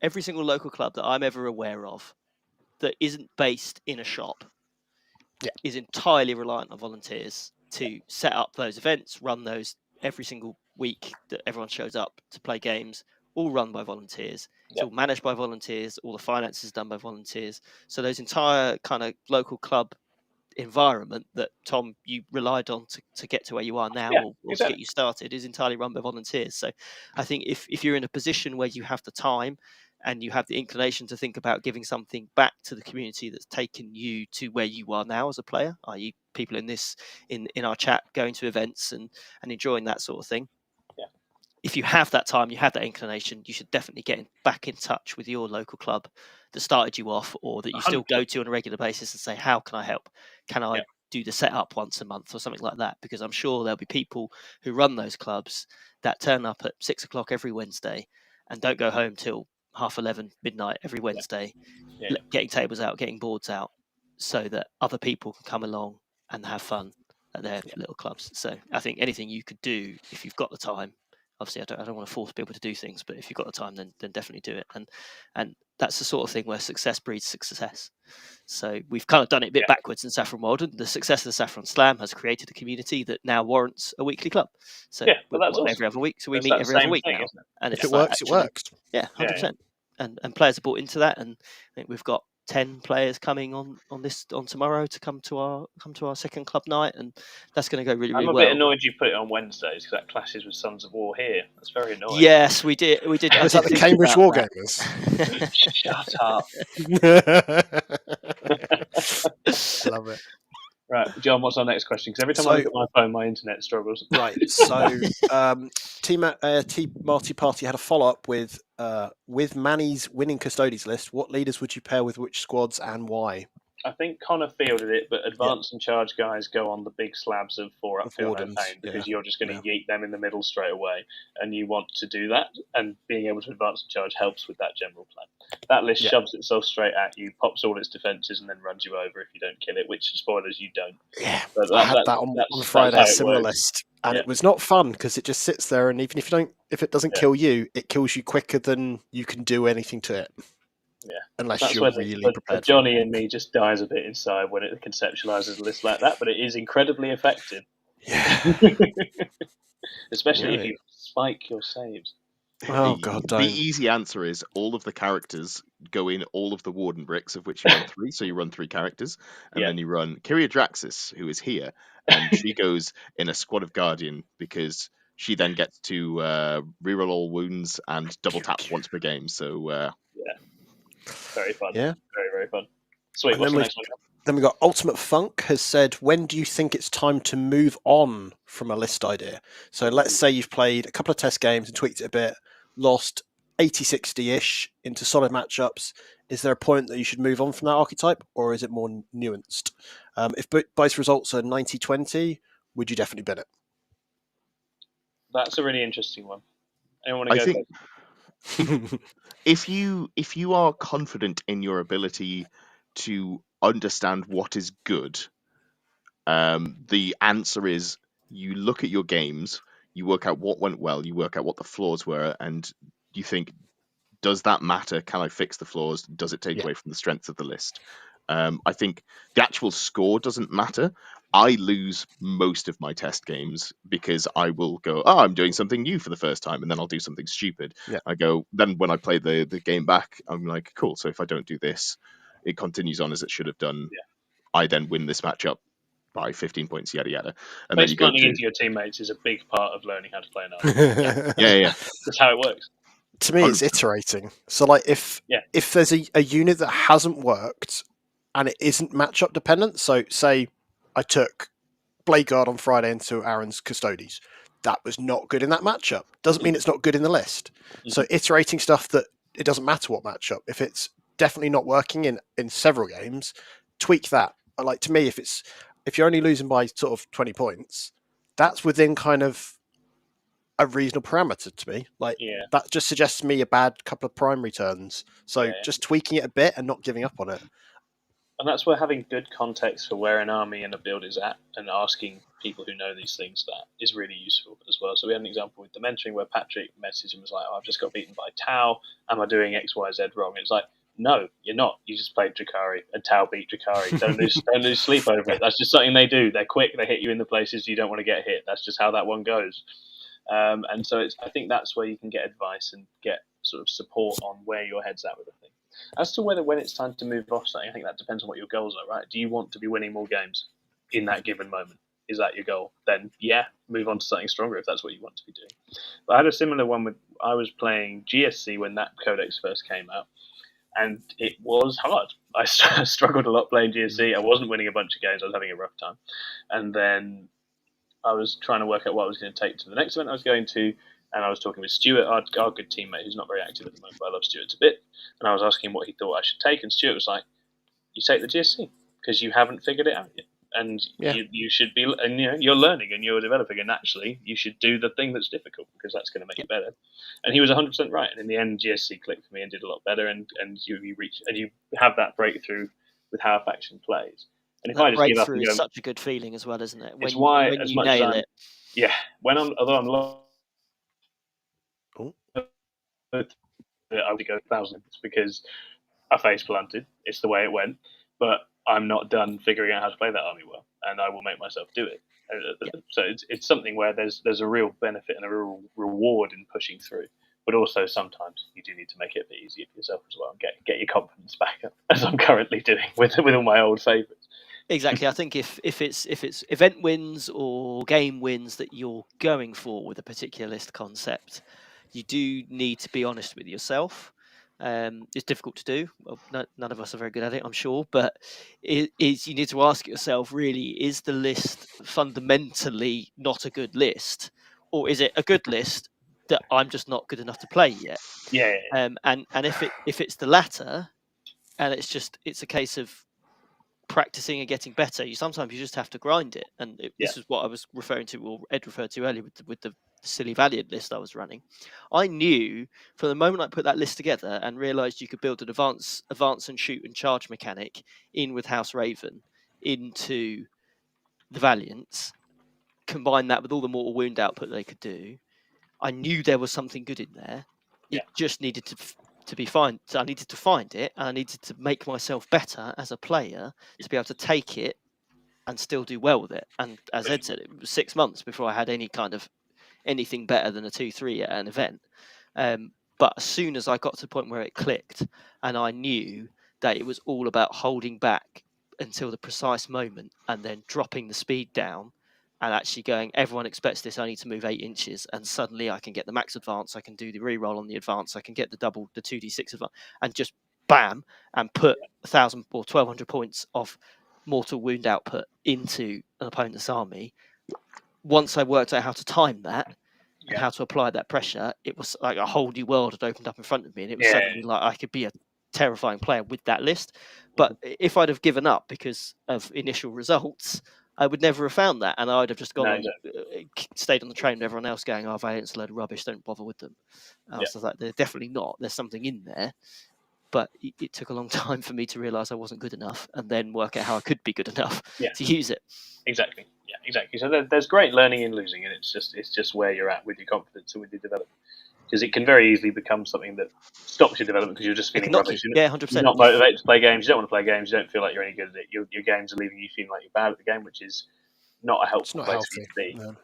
every single local club that I'm ever aware of that isn't based in a shop is entirely reliant on volunteers to set up those events, run those every single week that everyone shows up to play games, all run by volunteers. It's all managed by volunteers, all the finances done by volunteers. So those entire kind of local club environment that, Tom, you relied on to get to where you are now, or to get you started, is entirely run by volunteers. So I think if you're in a position where you have the time and you have the inclination to think about giving something back to the community that's taken you to where you are now as a player, i.e. people in our chat going to events and enjoying that sort of thing. If you have that time, you have that inclination, you should definitely get back in touch with your local club that started you off, or that you still go to on a regular basis, and say, how can I help? Can I do the setup once a month or something like that? Because I'm sure there'll be people who run those clubs that turn up at 6 o'clock every Wednesday and don't go home till 11:30, midnight every Wednesday, getting tables out, getting boards out, so that other people can come along and have fun at their little clubs. So I think anything you could do, if you've got the time, obviously I don't want to force people to do things, but if you've got the time, then definitely do it. And that's the sort of thing where success breeds success. So we've kind of done it a bit backwards in Saffron World, and the success of the Saffron Slam has created a community that now warrants a weekly club. So but that's every other week, so we meet every other week now. And if it works, it works. Yeah, 100%. And players are bought into that, and I think we've got 10 players coming on tomorrow to come to our second club night, and that's going to go really well. I'm a bit annoyed you put it on Wednesdays, because that clashes with Sons of War here. That's very annoying. Yes, we did. Was that the Cambridge Wargamers? Shut up. I love it. Right, John, what's our next question? Because every time I look at my phone, my internet struggles. Right, so Team Marty Party had a follow-up with Manny's winning custodies list. What leaders would you pair with which squads and why? I think Connor fielded it, but advance and charge guys go on the big slabs of 4 up, feel no pain, because you're just going to yeet them in the middle straight away, and you want to do that, and being able to advance and charge helps with that general plan. That list shoves itself straight at you, pops all its defences, and then runs you over if you don't kill it, which, spoilers, you don't. Yeah, I had that on Friday, a similar list, and it was not fun, because it just sits there, and even if it doesn't kill you, it kills you quicker than you can do anything to it. Yeah, unless you're really prepared. Johnny in me just dies a bit inside when it conceptualizes a list like that, but it is incredibly effective. Yeah, especially if you spike your saves. Oh God! Don't. The easy answer is all of the characters go in all of the Warden bricks, of which you run 3. So you run 3 characters, and then you run Kyria Draxis, who is here, and she goes in a squad of Guardian, because she then gets to reroll all wounds and double tap once per game. So very fun. Yeah, very, very fun. Sweet. What's the next one? Then we got Ultimate Funk has said, when do you think it's time to move on from a list idea? So let's say you've played a couple of test games and tweaked it a bit, lost 80-60-ish into solid matchups. Is there a point that you should move on from that archetype, or is it more nuanced? If both results are 90-20, would you definitely bin it? That's a really interesting one. Anyone want to go first? If you are confident in your ability to understand what is good, the answer is you look at your games, you work out what went well, you work out what the flaws were, and you think, does that matter? Can I fix the flaws? Does it take away from the strength of the list? I think the actual score doesn't matter. I lose most of my test games because I will go, oh, I'm doing something new for the first time, and then I'll do something stupid. Yeah. I go, then when I play the game back, I'm like, cool, so if I don't do this, it continues on as it should have done. Yeah. I then win this matchup by 15 points, yada yada. And Face then you go planting to into your teammates is a big part of learning how to play an army. yeah. That's how it works. To me, it's 100%. iterating. So, like, if there's a unit that hasn't worked and it isn't matchup dependent, so say I took Blade Guard on Friday into Aaron's Custodes, that was not good in that matchup. Doesn't mean it's not good in the list. So iterating stuff that it doesn't matter what matchup. If it's definitely not working in several games, tweak that. Like, to me, if you're only losing by sort of 20 points, that's within kind of a reasonable parameter to me. Like, that just suggests to me a bad couple of primary turns. So just tweaking it a bit and not giving up on it. And that's where having good context for where an army and a build is at and asking people who know these things that is really useful as well. So we had an example with the mentoring where Patrick messaged and was like, I've just got beaten by Tau. Am I doing X, Y, Z wrong? And it's like, no, you're not. You just played Drakari and Tau beat Drakari. Don't lose sleep over it. That's just something they do. They're quick. They hit you in the places you don't want to get hit. That's just how that one goes. And so I think that's where you can get advice and get sort of support on where your head's at with the thing. As to when it's time to move off something, I think that depends on what your goals are, right? Do you want to be winning more games in that given moment? Is that your goal? Then, move on to something stronger if that's what you want to be doing. But I had a similar one I was playing GSC when that codex first came out, and it was hard. I struggled a lot playing GSC. I wasn't winning a bunch of games. I was having a rough time. And then I was trying to work out what I was going to take to the next event I was going to, and I was talking with Stuart, our good teammate, who's not very active at the moment, but I love Stuart a bit. And I was asking him what he thought I should take, and Stuart was like, "You take the GSC because you haven't figured it out yet, and you should be, and you're learning and you're developing, and naturally you should do the thing that's difficult because that's going to make you better." And he was 100% right. And in the end, GSC clicked for me and did a lot better, and you reach and you have that breakthrough with how a faction plays. And if that I just give up and breakthrough go, is such a good feeling as well, isn't it? It's why when as you much nail as it. Yeah, although I'm I would go 1,000 because I face planted. It's the way it went, but I'm not done figuring out how to play that army well, and I will make myself do it. So it's something where there's a real benefit and a real reward in pushing through, but also sometimes you do need to make it a bit easier for yourself as well and get your confidence back up, as I'm currently doing with all my old favourites. Exactly. I think if it's event wins or game wins that you're going for with a particular list concept, you do need to be honest with yourself. It's difficult to do. Well, none of us are very good at it, I'm sure. But you need to ask yourself, really, is the list fundamentally not a good list? Or is it a good list that I'm just not good enough to play yet? Yeah. And if it's the latter, and it's a case of practicing and getting better, sometimes you just have to grind it. And this is what I was referring to, or Ed referred to earlier with the silly Valiant list I was running. I knew from the moment I put that list together and realized you could build an advance and shoot and charge mechanic in with House Raven into the Valiants, combine that with all the mortal wound output they could do. I knew there was something good in there. It just needed to be fine. So I needed to find it, and I needed to make myself better as a player to be able to take it and still do well with it. And as Ed said, it was 6 months before I had anything better than a 2-3 at an event. But as soon as I got to the point where it clicked, and I knew that it was all about holding back until the precise moment and then dropping the speed down and actually going, everyone expects this, I need to move 8 inches, and suddenly I can get the max advance, I can do the reroll on the advance, I can get the 2d6 advance, and just bam, and put 1,000 or 1,200 points of mortal wound output into an opponent's army. Once I worked out how to time that and how to apply that pressure, it was like a whole new world had opened up in front of me, and it was suddenly like I could be a terrifying player with that list. But if I'd have given up because of initial results, I would never have found that, and I'd have just gone stayed on the train with everyone else going, "Oh, Valiant's a load of rubbish, don't bother with them." I was like, they're definitely not. There's something in there. But it took a long time for me to realise I wasn't good enough, and then work out how I could be good enough to use it. Exactly. Yeah, exactly. So there's great learning in losing, and it's just where you're at with your confidence and with your development. because it can very easily become something that stops your development because you're just feeling rubbish. Yeah, 100%. You're not motivated to play games. You don't want to play games. You don't feel like you're any good at it. Your games are leaving you feeling like you're bad at the game, which is not a helpful place for you to be. No.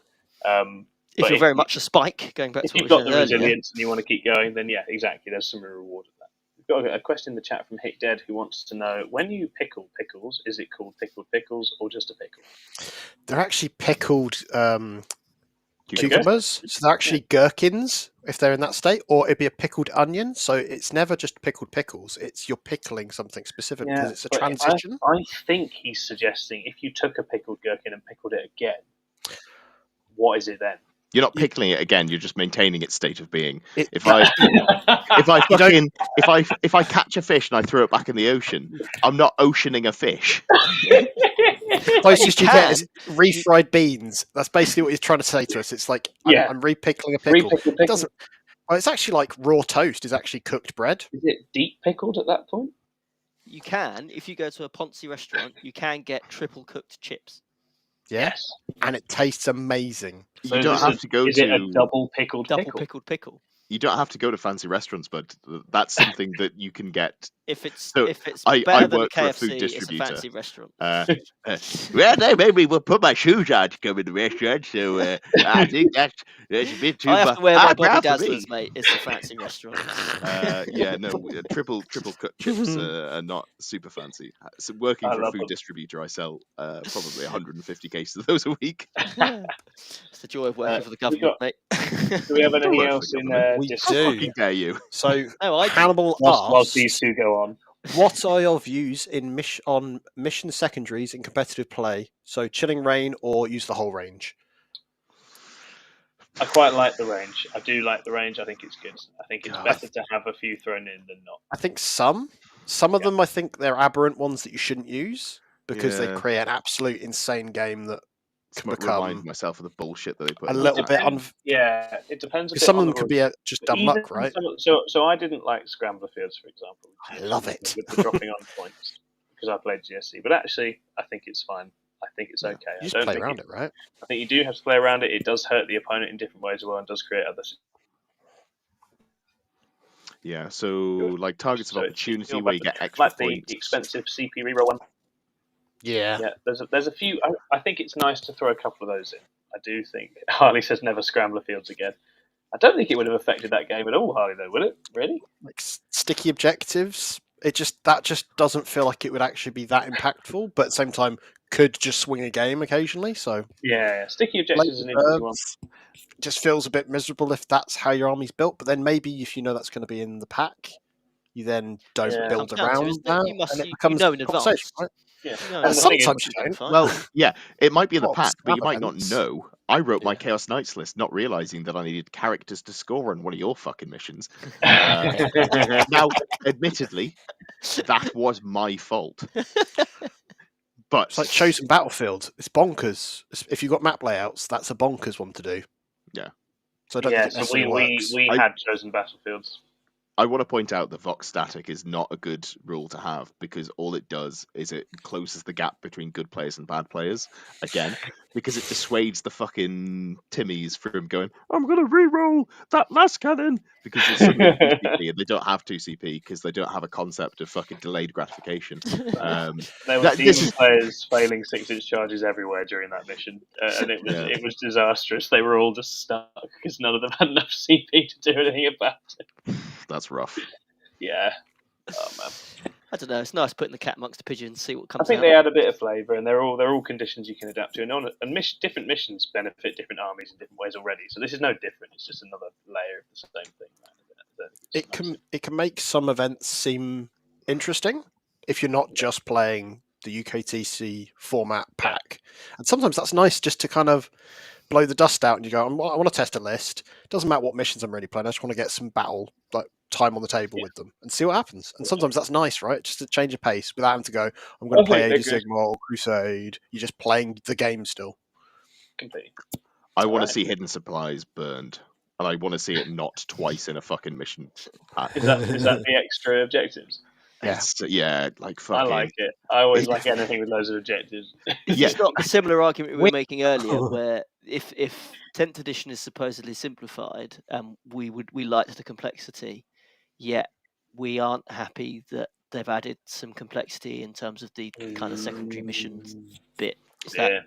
If you're very much a Spike, going back to if you've got the resilience and you want to keep going, then yeah, exactly. There's some reward in that. We've got a question in the chat from Hit Dead who wants to know, when you pickle pickles, is it called pickled pickles or just a pickle? They're actually pickled cucumbers, so they're actually gherkins if they're in that state, or it'd be a pickled onion. So it's never just pickled pickles; it's you're pickling something specific because it's a transition. I think he's suggesting if you took a pickled gherkin and pickled it again, what is it then? You're not pickling it again. You're just maintaining its state of being. If I catch a fish and I throw it back in the ocean, I'm not oceaning a fish. Closest you get is refried beans. That's basically what he's trying to say to us. It's like I'm re-pickling a pickle. It doesn't. Well, it's actually like raw toast is actually cooked bread. Is it deep pickled at that point? You can, if you go to a Ponzi restaurant, you can get triple cooked chips. Yes, and it tastes amazing. So you don't have to go to. Is it a double pickled pickle? You don't have to go to fancy restaurants, but that's something that you can get. If it's So I work than for a KFC, food distributor. it's a fancy restaurant. Well, they made me put my shoes on to come in the restaurant, so I think that's a bit too much. I have to wear my Bobby Dazzlers, mate. It's a fancy restaurant. Triple cut chips are not super fancy. So working for a food distributor, I sell probably 150 cases of those a week. It's the joy of working for the government, mate. Do we have anything else in there? We How fucking dare you? So Hannibal whilst these two go on. What are your views on mission secondaries in competitive play? So chilling rain or use the whole range? I quite like the range. I do like the range. I think it's good. I think it's better to have a few thrown in than not. I think some of them, I think they're aberrant ones that you shouldn't use because they create an absolute insane game that can remind myself of the bullshit that they put a little bit. It depends. Because some of them could be just dumb luck, right? So I didn't like Scrambler Fields, for example. I love it with the dropping on points because I played GSC, but actually I think it's fine. I think it's okay. You just play around it, right? I think you do have to play around it. It does hurt the opponent in different ways as well, and does create others. Yeah, so like targets of opportunity where you get extra like points. The expensive CP reroll one. Yeah. There's a few. I think it's nice to throw a couple of those in. I do think. Harley says never Scrambler Fields again. I don't think it would have affected that game at all, Harley, though, would it? Really? Like sticky objectives. That just doesn't feel like it would actually be that impactful, but at the same time could just swing a game occasionally. So sticky objectives is an interesting one. Just feels a bit miserable if that's how your army's built. But then maybe if you know that's going to be in the pack, you then don't build around that, and it becomes in advance. Right? Yeah. Sometimes you don't. Well, it might be in the pack, but you might not know. I wrote my Chaos Knights list, not realizing that I needed characters to score on one of your fucking missions. Now, admittedly, that was my fault. But it's like Chosen Battlefield. It's bonkers. If you've got map layouts, that's a bonkers one to do. Yeah. So I don't think we had Chosen Battlefields. I want to point out that Vox Static is not a good rule to have because all it does is it closes the gap between good players and bad players again because it dissuades the fucking Timmys from going, I'm going to re-roll that last cannon because it's suddenly 2 CP and they don't have 2 CP because they don't have a concept of fucking delayed gratification. There were players failing 6-inch charges everywhere during that mission and it was disastrous. They were all just stuck because none of them had enough CP to do anything about it. That's rough. Yeah. Oh man. I don't know. It's nice putting the cat amongst the pigeons, see what comes out. I think they add a bit of flavour, and they're all conditions you can adapt to. And different missions benefit different armies in different ways already. So this is no different. It's just another layer of the same thing. It can make some events seem interesting if you're not just playing the UKTC format pack. And sometimes that's nice just to kind of blow the dust out and you go, I want to test a list. Doesn't matter what missions I'm really playing. I just want to get some battle time on the table with them and see what happens. And sometimes that's nice, right? Just to change of pace without having to go, I'm going to play Age of Sigmar or Crusade. You're just playing the game still. Completely. I want to see hidden supplies burned. And I want to see it not twice in a fucking mission pack. Is that the extra objectives? Yeah, like fucking. I like it. I always like anything with loads of objectives. It's not a similar argument we were making earlier, where if 10th edition is supposedly simplified, we liked the complexity, yet we aren't happy that they've added some complexity in terms of the kind of secondary missions bit. Is that?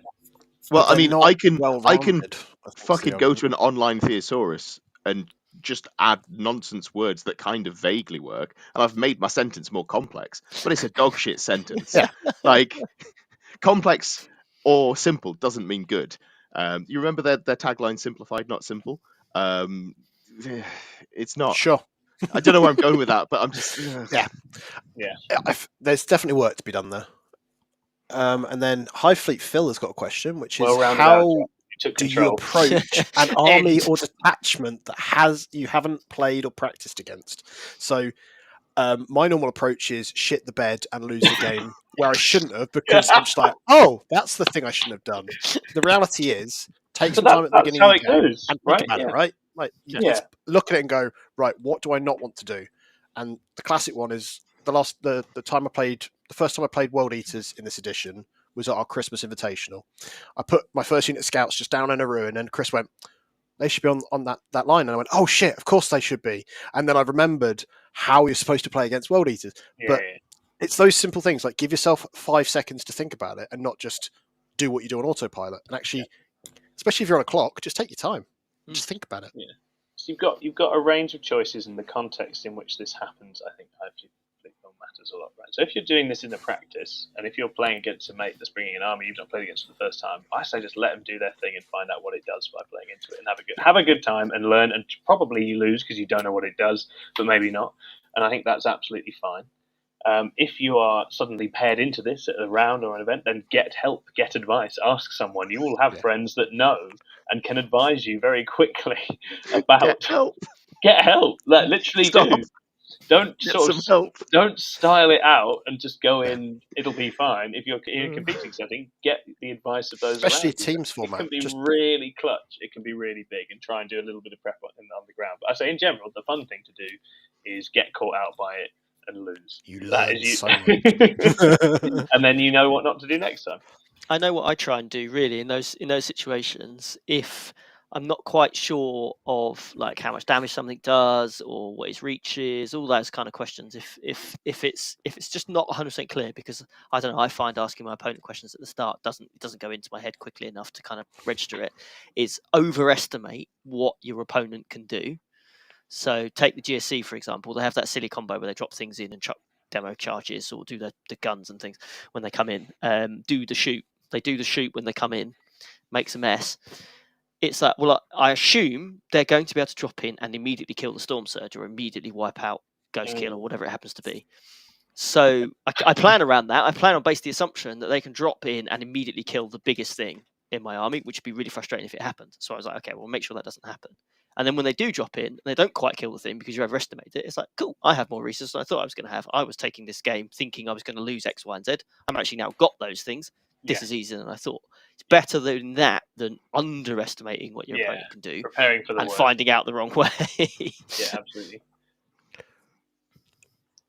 Well, But I mean, they're I not can well-rounded, I think's fucking the go argument. to an online thesaurus and just add nonsense words that kind of vaguely work, and I've made my sentence more complex, but it's a dog shit sentence. Yeah. Like, complex or simple doesn't mean good. You remember their tagline, simplified, not simple? It's not. Sure. I don't know where I'm going with that, but I'm just... Yeah. Yeah. There's definitely work to be done there. And then Highfleet Phil has got a question, which is Well rounded how out, took do you control. approach an army End. or detachment that you haven't played or practiced against? So my normal approach is shit the bed and lose the game where I shouldn't have, because I'm just like, oh, that's the thing I shouldn't have done. The reality is, take some time at the beginning of the game and think about it, right? Like, let's look at it and go, right, what do I not want to do? And the classic one is the first time I played World Eaters in this edition was at our Christmas Invitational. I put my first unit of scouts just down in a ruin, and Chris went, they should be on that line. And I went, oh shit, of course they should be. And then I remembered how you're supposed to play against World Eaters. But it's those simple things, like give yourself 5 seconds to think about it and not just do what you do on autopilot. And actually, especially if you're on a clock, just take your time. Just think about it. Yeah. So you've got a range of choices in the context in which this happens. I think Highfleet matters a lot, right? So if you're doing this in the practice, and if you're playing against a mate that's bringing an army you've not played against for the first time, I say just let them do their thing and find out what it does by playing into it, and have a good time and learn. And probably you lose because you don't know what it does, but maybe not. And I think that's absolutely fine. If you are suddenly paired into this at a round or an event, then get help, get advice, ask someone. You will have friends that know and can advise you very quickly about Get help. Like, literally do. Don't don't style it out and just go in. It'll be fine. If you're in a competing setting, get the advice of those especially around you. Teams format. It can be really clutch. It can be really big, and try and do a little bit of prep on the ground. But I say in general, the fun thing to do is get caught out by it and lose. You learn so much. And then you know what not to do next time. I know what I try and do really in those situations. If I'm not quite sure of like how much damage something does or what its reach is, all those kind of questions. If it's just not 100% clear, because I don't know, I find asking my opponent questions at the start doesn't go into my head quickly enough to kind of register it. Is overestimate what your opponent can do. So take the GSC for example. They have that silly combo where they drop things in and chuck demo charges or do the guns and things when they come in. Do the shoot. They do the shoot when they come in, makes a mess. It's like, well, I assume they're going to be able to drop in and immediately kill the Storm Surge or immediately wipe out Ghost Kill or whatever it happens to be. So I plan around that. I plan on based the assumption that they can drop in and immediately kill the biggest thing in my army, which would be really frustrating if it happened. So I was like, okay, well, make sure that doesn't happen. And then when they do drop in, they don't quite kill the thing because you overestimate it. It's like, cool, I have more resources than I thought I was going to have. I was taking this game thinking I was going to lose X, Y, and Z. I'm actually now got those things. This is easier than I thought. It's better than that than underestimating what your opponent can do, preparing for the and worst. finding out the wrong way. Yeah, absolutely.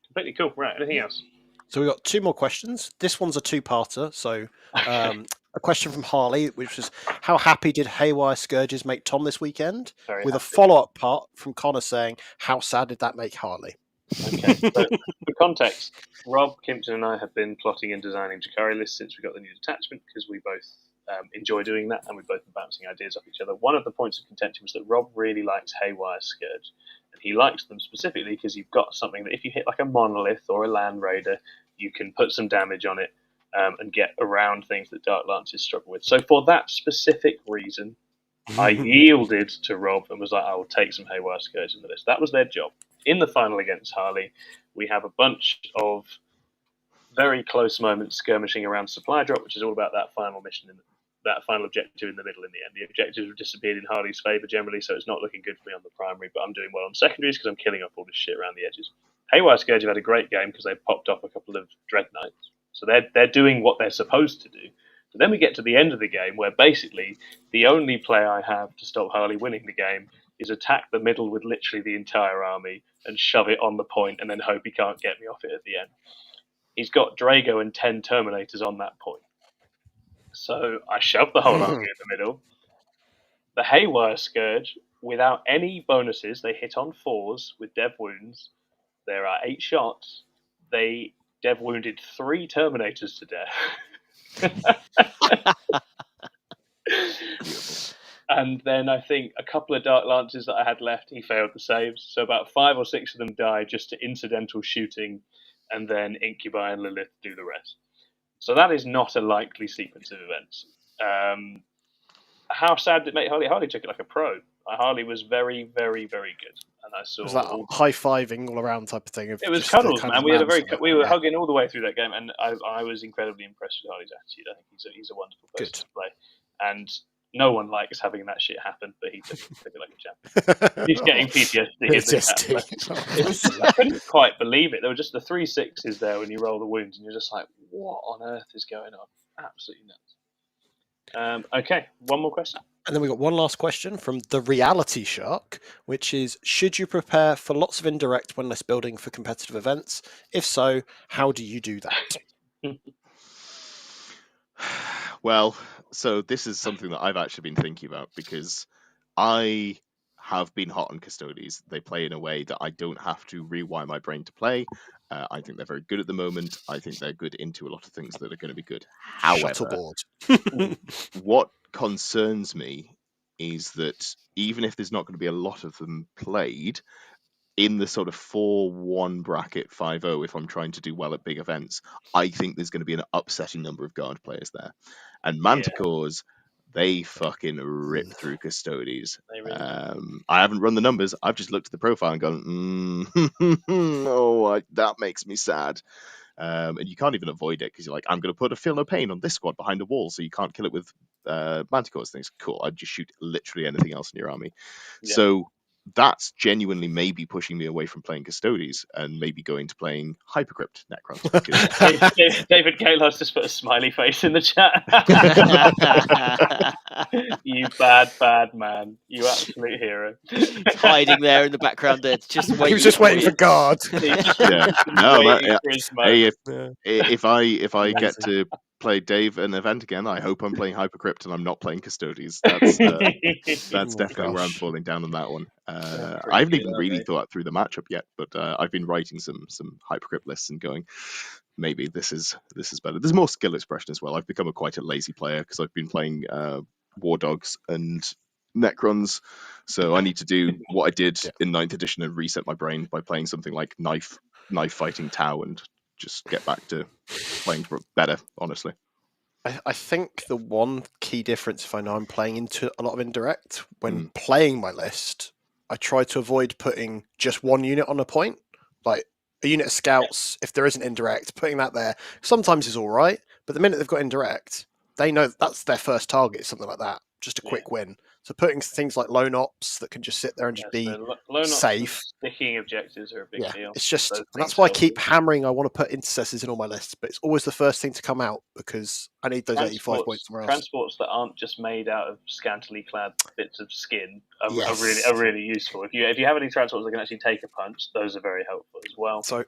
Completely cool. Right, anything else? So we've got 2 more questions. This one's a 2-parter. So a question from Harley, which was, how happy did Haywire Scourges make Tom this weekend? Very with happy. A follow-up part from Connor saying, how sad did that make Harley? Okay, so for context, Rob, Kimpton and I have been plotting and designing Jakari lists since we got the new detachment, because we both enjoy doing that and we've both been bouncing ideas off each other. One of the points of contention was that Rob really likes Haywire Scourge, and he likes them specifically because you've got something that if you hit like a monolith or a land raider, you can put some damage on it and get around things that Dark Lances struggle with. So for that specific reason, I yielded to Rob and was like, I will take some Haywire Scourge in the list. That was their job. In the final against Harley, we have a bunch of very close moments skirmishing around Supply Drop, which is all about that final mission, that final objective in the middle in the end. The objectives have disappeared in Harley's favour generally, so it's not looking good for me on the primary, but I'm doing well on secondaries because I'm killing off all this shit around the edges. Haywire Scourge have had a great game because they've popped off a couple of Dread Knights. So they're doing what they're supposed to do. But then we get to the end of the game where basically the only play I have to stop Harley winning the game is attack the middle with literally the entire army and shove it on the point and then hope he can't get me off it at the end. He's got Drago and 10 Terminators on that point. So I shove the whole army in the middle. The Haywire Scourge, without any bonuses, they hit on 4s with dev wounds. There are 8 shots. They dev wounded 3 Terminators to death. Beautiful. And then I think a couple of Dark Lances that I had left, he failed the saves. So about 5 or 6 of them died just to incidental shooting, and then Incubi and Lilith do the rest. So that is not a likely sequence of events. How sad did it make Harley? Harley took it like a pro. Harley was very, very, very good. And I saw was that high-fiving all around type of thing? It was cuddles, man. We were hugging all the way through that game, and I was incredibly impressed with Harley's attitude. I think he's a wonderful person to play. And no one likes having that shit happen, but he took it like a champ. He's getting PTSD. I couldn't quite believe it. There were just the 3 6s there when you roll the wounds, and you're just like, what on earth is going on? Absolutely nuts. Okay, one more question. And then we got one last question from the Reality Shark, which is, should you prepare for lots of indirect when list building for competitive events? If so, how do you do that? Well, so this is something that I've actually been thinking about, because I have been hot on Custodies. They play in a way that I don't have to rewire my brain to play. I think they're very good at the moment. I think they're good into a lot of things that are going to be good. However, what concerns me is that even if there's not going to be a lot of them played, in the sort of 4-1 bracket 5-0, if I'm trying to do well at big events, I think there's going to be an upsetting number of guard players there. And Manticores, they fucking rip through Custodies. I haven't run the numbers. I've just looked at the profile and gone, that makes me sad. And you can't even avoid it, because you're like, I'm going to put a Feel No Pain on this squad behind a wall, so you can't kill it with Manticores. Things cool. I'd just shoot literally anything else in your army. Yeah. So that's genuinely maybe pushing me away from playing Custodies and maybe going to playing Hypercrypt Necrons. David Gaylord's just put a smiley face in the chat. You bad man. You absolute hero. He's hiding there in the background there, just waiting. He was just waiting for guard. If I get to play Dave an event again, I hope I'm playing Hypercrypt and I'm not playing Custodies. That's definitely where I'm falling down on that one. I haven't even really thought through the matchup yet, but I've been writing some Hypercrypt lists and going, maybe this is better. There's more skill expression as well. I've become quite a lazy player because I've been playing War Dogs and Necrons, so I need to do what I did in 9th edition and reset my brain by playing something like knife fighting Tau and just get back to playing better, honestly. I think the one key difference, if I know I'm playing into a lot of indirect, when playing my list, I try to avoid putting just one unit on a point. Like a unit of scouts, if there isn't indirect, putting that there sometimes is all right, but the minute they've got indirect, they know that's their first target, something like that, just a quick win. So putting things like lone ops that can just sit there and just be safe. Sticking objectives are a big deal. It's just, and that's why I keep hammering. I want to put intercessors in all my lists, but it's always the first thing to come out because I need those 85 points somewhere else. Transports that aren't just made out of scantily clad bits of skin are really useful. If you have any transports that can actually take a punch, those are very helpful as well. So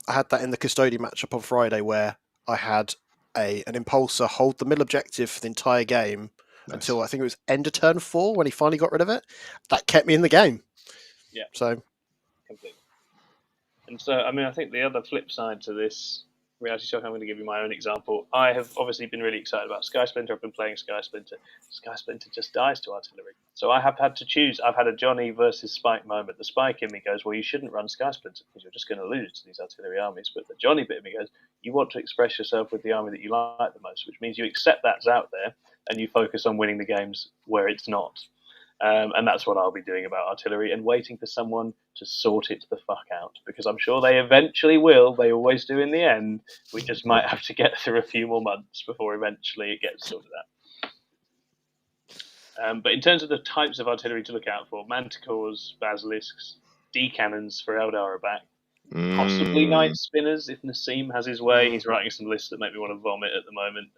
I had that in the Custodian matchup on Friday where I had an Impulsor hold the middle objective for the entire game. Nice. Until I think it was end of turn 4 when he finally got rid of it. That kept me in the game. Yeah. So completely. And so, I mean, I think the other flip side to this reality show, I'm going to give you my own example. I have obviously been really excited about Sky Splinter. I've been playing Sky Splinter. Sky Splinter just dies to artillery. So I have had to choose. I've had a Johnny versus Spike moment. The Spike in me goes, well, you shouldn't run Sky Splinter because you're just going to lose to these artillery armies. But the Johnny bit of me goes, you want to express yourself with the army that you like the most, which means you accept that's out there and you focus on winning the games where it's not. And that's what I'll be doing about artillery and waiting for someone to sort it the fuck out, because I'm sure they eventually will. They always do in the end. We just might have to get through a few more months before eventually it gets sorted out. But in terms of the types of artillery to look out for, Manticores, Basilisks, D-cannons for Eldar are back. Possibly Night Spinners if Nassim has his way. He's writing some lists that make me want to vomit at the moment,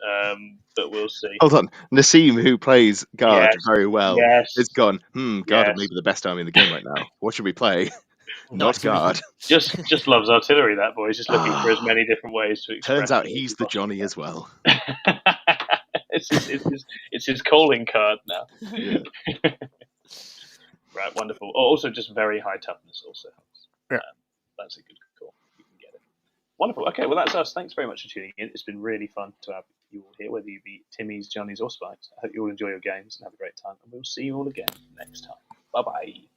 but we'll see. Hold on. Nassim, who plays Guard very well, is gone, Guard are maybe the best army in the game right now. What should we play? Not Guard. Just loves artillery, that boy. He's just looking for as many different ways to express. Turns out he's the Johnny as well. it's his calling card now. Yeah. Right, wonderful. Also, just very high toughness also helps. Yeah. That's a good call. You can get it. Wonderful. Okay, well, that's us. Thanks very much for tuning in. It's been really fun to have you all here, whether you be Timmy's, Johnny's, or Spikes. I hope you all enjoy your games and have a great time, and we'll see you all again next time. Bye-bye.